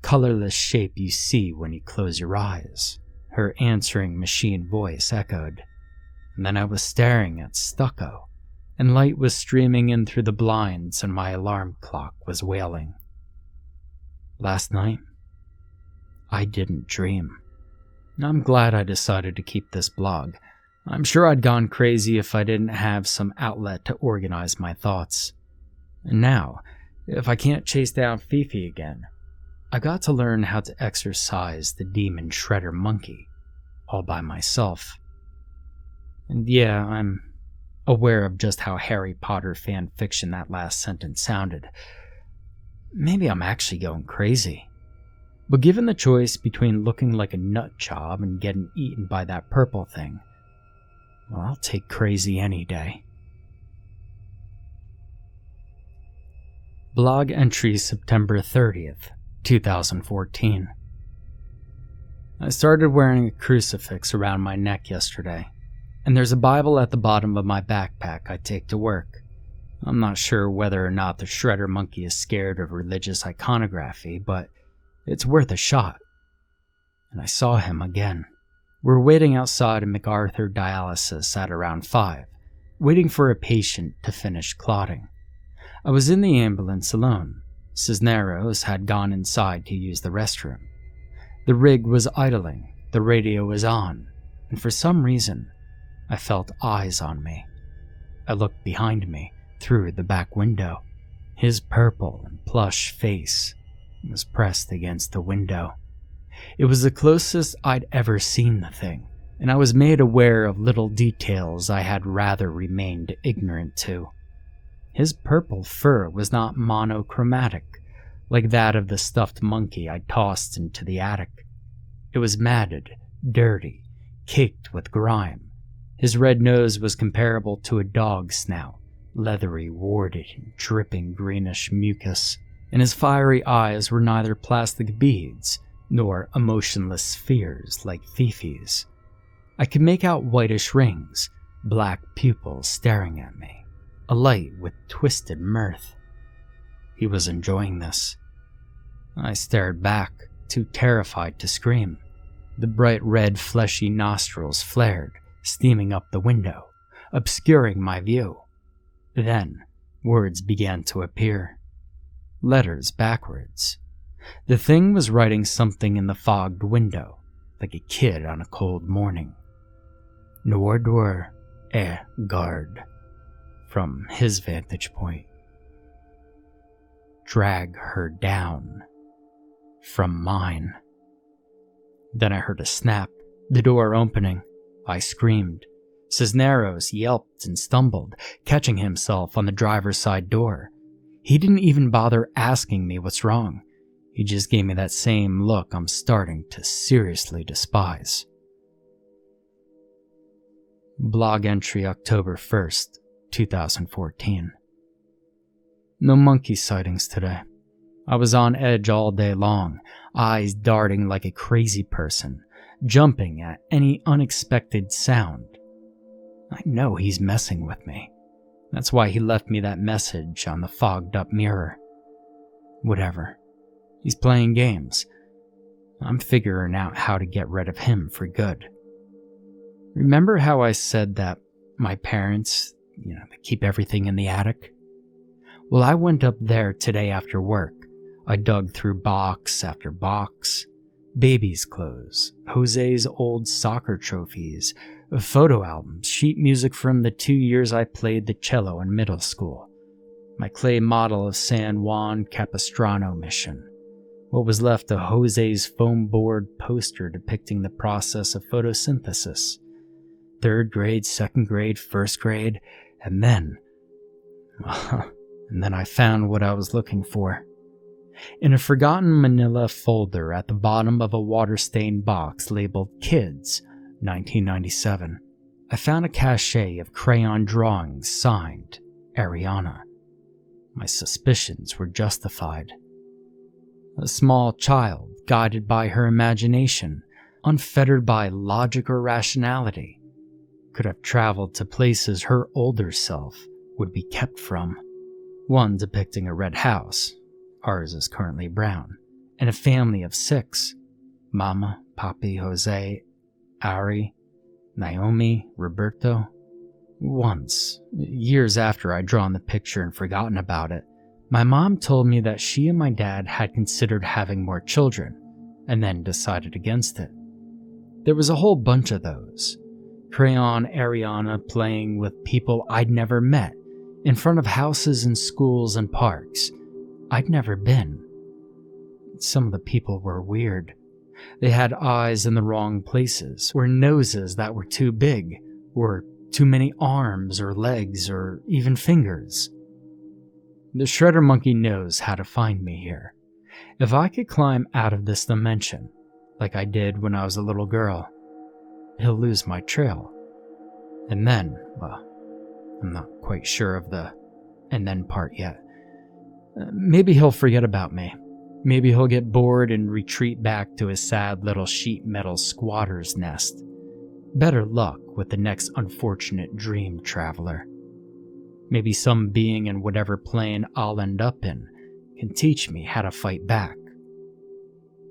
colorless shape you see when you close your eyes. Her answering machine voice echoed. And then I was staring at stucco, and light was streaming in through the blinds and my alarm clock was wailing. Last night, I didn't dream. I'm glad I decided to keep this blog. I'm sure I'd gone crazy if I didn't have some outlet to organize my thoughts. And now, if I can't chase down Fifi again, I got to learn how to exorcise the demon shredder monkey all by myself. And yeah, I'm aware of just how Harry Potter fan fiction that last sentence sounded. Maybe I'm actually going crazy. But given the choice between looking like a nut job and getting eaten by that purple thing, well, I'll take crazy any day. Blog entry September 30th, 2014. I started wearing a crucifix around my neck yesterday, and there's a Bible at the bottom of my backpack I take to work. I'm not sure whether or not the shredder monkey is scared of religious iconography, but it's worth a shot. And I saw him again. We're waiting outside of MacArthur dialysis at around 5, waiting for a patient to finish clotting. I was in the ambulance alone. Cisneros had gone inside to use the restroom. The rig was idling, the radio was on, and for some reason, I felt eyes on me. I looked behind me, through the back window. His purple and plush face was pressed against the window. It was the closest I'd ever seen the thing, and I was made aware of little details I had rather remained ignorant to. His purple fur was not monochromatic, like that of the stuffed monkey I tossed into the attic. It was matted, dirty, caked with grime. His red nose was comparable to a dog's snout, leathery, warded, and dripping greenish mucus, and his fiery eyes were neither plastic beads nor emotionless spheres like Fifi's. I could make out whitish rings, black pupils staring at me, alight with twisted mirth. He was enjoying this. I stared back, too terrified to scream. The bright red fleshy nostrils flared, steaming up the window, obscuring my view. Then, words began to appear. Letters backwards. The thing was writing something in the fogged window, like a kid on a cold morning. Noordor e Guard, from his vantage point. Drag her down, from mine. Then I heard a snap, the door opening. I screamed. Cisneros yelped and stumbled, catching himself on the driver's side door. He didn't even bother asking me what's wrong. He just gave me that same look I'm starting to seriously despise. Blog entry October 1st, 2014. No monkey sightings today. I was on edge all day long, eyes darting like a crazy person, jumping at any unexpected sound. I know he's messing with me. That's why he left me that message on the fogged up mirror. Whatever. He's playing games. I'm figuring out how to get rid of him for good. Remember how I said that my parents, they keep everything in the attic? Well, I went up there today after work. I dug through box after box. Baby's clothes, Jose's old soccer trophies, photo albums, sheet music from the 2 years I played the cello in middle school, my clay model of San Juan Capistrano mission, what was left of Jose's foam board poster depicting the process of photosynthesis, 3rd grade, 2nd grade, 1st grade, and then I found what I was looking for. In a forgotten manila folder at the bottom of a water-stained box labeled Kids, 1997, I found a cachet of crayon drawings signed Ariana. My suspicions were justified. A small child, guided by her imagination, unfettered by logic or rationality, could have traveled to places her older self would be kept from. One depicting a red house, ours is currently brown, and a family of 6, Mama, Papi, Jose, Ari, Naomi, Roberto. Once, years after I'd drawn the picture and forgotten about it, my mom told me that she and my dad had considered having more children, and then decided against it. There was a whole bunch of those. Crayon Ariana playing with people I'd never met, in front of houses and schools and parks I'd never been. Some of the people were weird. They had eyes in the wrong places, or noses that were too big, or too many arms or legs or even fingers. The shredder monkey knows how to find me here. If I could climb out of this dimension, like I did when I was a little girl, he'll lose my trail. And then, I'm not quite sure of the "and then" part yet. Maybe he'll forget about me. Maybe he'll get bored and retreat back to his sad little sheet metal squatter's nest. Better luck with the next unfortunate dream traveler. Maybe some being in whatever plane I'll end up in can teach me how to fight back.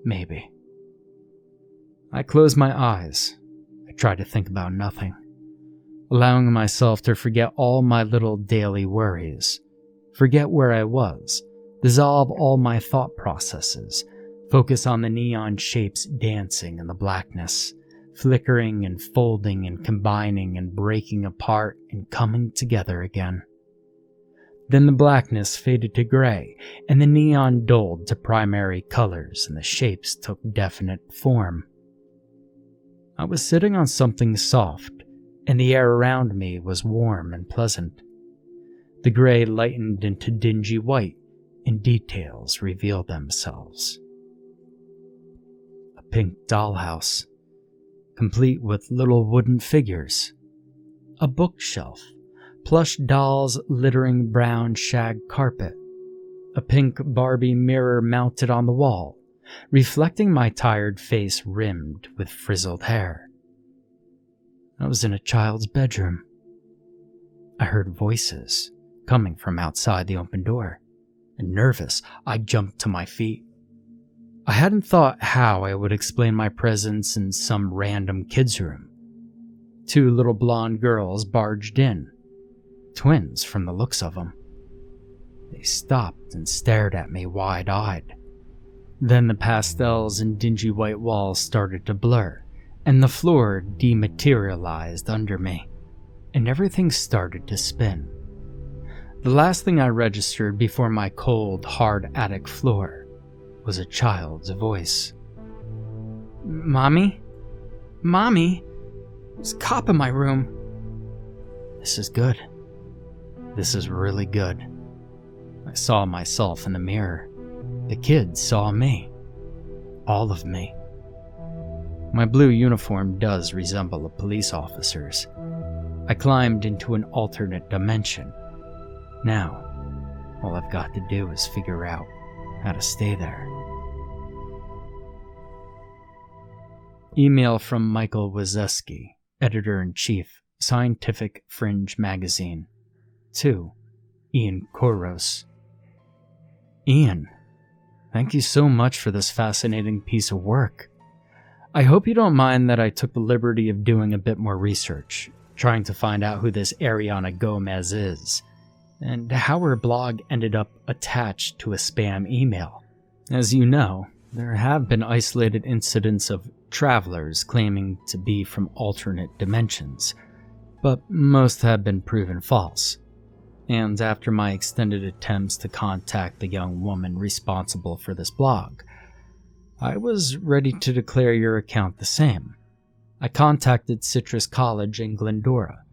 Maybe. I closed my eyes. I tried to think about nothing, allowing myself to forget all my little daily worries, forget where I was, dissolve all my thought processes, focus on the neon shapes dancing in the blackness, flickering and folding and combining and breaking apart and coming together again. Then the blackness faded to gray, and the neon dulled to primary colors, and the shapes took definite form. I was sitting on something soft, and the air around me was warm and pleasant. The gray lightened into dingy white, and details revealed themselves. A pink dollhouse, complete with little wooden figures. A bookshelf, plush dolls littering brown shag carpet. A pink Barbie mirror mounted on the wall, reflecting my tired face rimmed with frizzled hair. I was in a child's bedroom. I heard voices coming from outside the open door, and nervous, I jumped to my feet. I hadn't thought how I would explain my presence in some random kid's room. 2 little blonde girls barged in, twins from the looks of them. They stopped and stared at me wide-eyed. Then the pastels and dingy white walls started to blur, and the floor dematerialized under me, and everything started to spin. The last thing I registered before my cold, hard attic floor was a child's voice. "Mommy? Mommy? There's a cop in my room." This is good. This is really good. I saw myself in the mirror. The kids saw me. All of me. My blue uniform does resemble a police officer's. I climbed into an alternate dimension. Now, all I've got to do is figure out how to stay there. Email from Michael Wazewski, Editor-in-Chief, Scientific Fringe Magazine. To Ian Koros. Ian, thank you so much for this fascinating piece of work. I hope you don't mind that I took the liberty of doing a bit more research, trying to find out who this Ariana Gomez is, and how her blog ended up attached to a spam email. As you know, there have been isolated incidents of travelers claiming to be from alternate dimensions, but most have been proven false. And after my extended attempts to contact the young woman responsible for this blog, I was ready to declare your account the same. I contacted Citrus College in Glendora,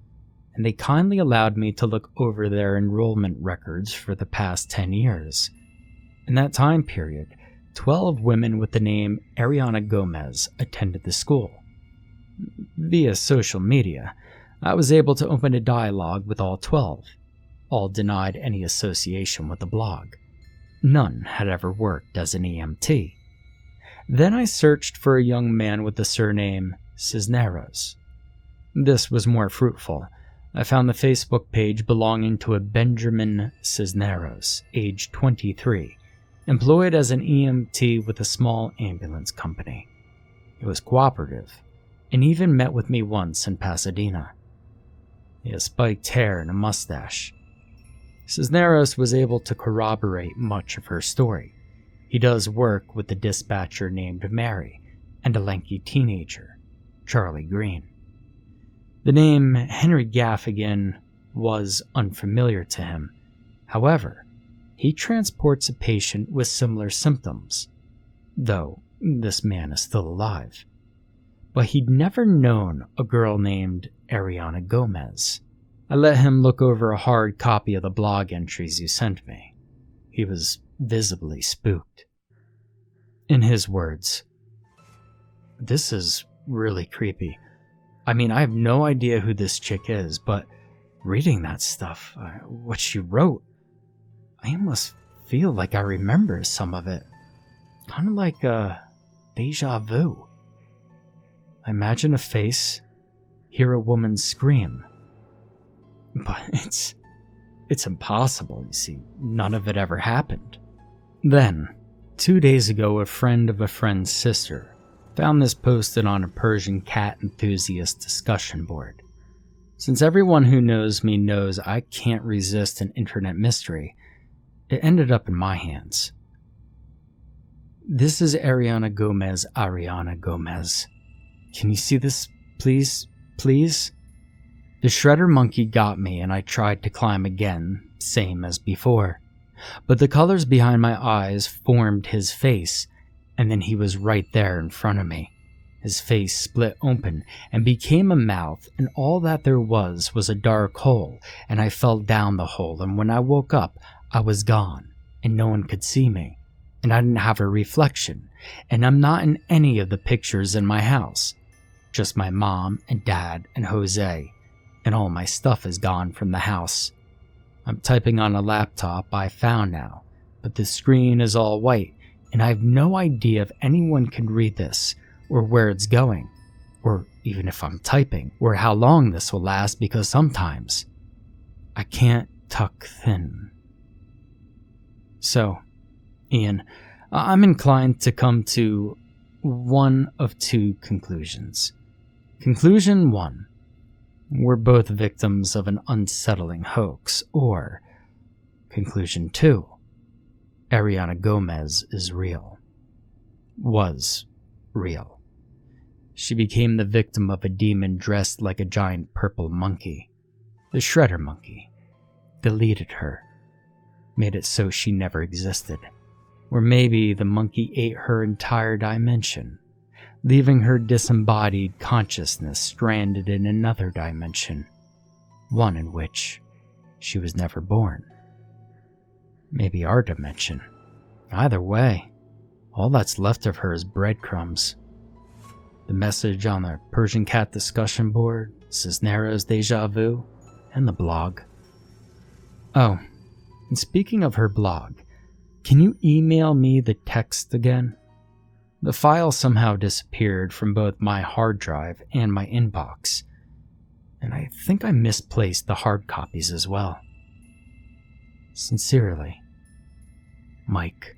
and they kindly allowed me to look over their enrollment records for the past 10 years. In that time period, 12 women with the name Ariana Gomez attended the school. Via social media, I was able to open a dialogue with all 12. All denied any association with the blog. None had ever worked as an EMT. Then I searched for a young man with the surname Cisneros. This was more fruitful. I found the Facebook page belonging to a Benjamin Cisneros, age 23, employed as an EMT with a small ambulance company. He was cooperative, and even met with me once in Pasadena. He has spiked hair and a mustache. Cisneros was able to corroborate much of her story. He does work with the dispatcher named Mary and a lanky teenager, Charlie Green. The name Henry Gaffigan was unfamiliar to him. However, he transports a patient with similar symptoms, though this man is still alive. But he'd never known a girl named Ariana Gomez. I let him look over a hard copy of the blog entries you sent me. He was visibly spooked. In his words, "This is really creepy. I mean, I have no idea who this chick is, but reading that stuff, what she wrote, I almost feel like I remember some of it. Kind of like a deja vu. I imagine a face, hear a woman scream. But it's impossible, you see. None of it ever happened." Then, 2 days ago, a friend of a friend's sister found this posted on a Persian cat enthusiast discussion board. Since everyone who knows me knows I can't resist an internet mystery, it ended up in my hands. This is Ariana Gomez. Can you see this, please? Please? The shredder monkey got me and I tried to climb again, same as before. But the colors behind my eyes formed his face, and then he was right there in front of me. His face split open and became a mouth, and all that there was a dark hole, and I fell down the hole, and when I woke up, I was gone, and no one could see me, and I didn't have a reflection, and I'm not in any of the pictures in my house. Just my mom and dad and Jose, and all my stuff is gone from the house. I'm typing on a laptop I found now, but the screen is all white, and I have no idea if anyone can read this, or where it's going, or even if I'm typing, or how long this will last, because sometimes I can't tuck thin. So, Ian, I'm inclined to come to one of two conclusions. Conclusion 1. We're both victims of an unsettling hoax, or Conclusion 2. Ariana Gomez is real. Was real. She became the victim of a demon dressed like a giant purple monkey. The Shredder monkey deleted her, made it so she never existed. Or maybe the monkey ate her entire dimension, leaving her disembodied consciousness stranded in another dimension, one in which she was never born. Maybe our dimension. Either way, all that's left of her is breadcrumbs. The message on the Persian cat discussion board, Cisneros deja vu, and the blog. Oh, and speaking of her blog, can you email me the text again? The file somehow disappeared from both my hard drive and my inbox, and I think I misplaced the hard copies as well. Sincerely, Mike.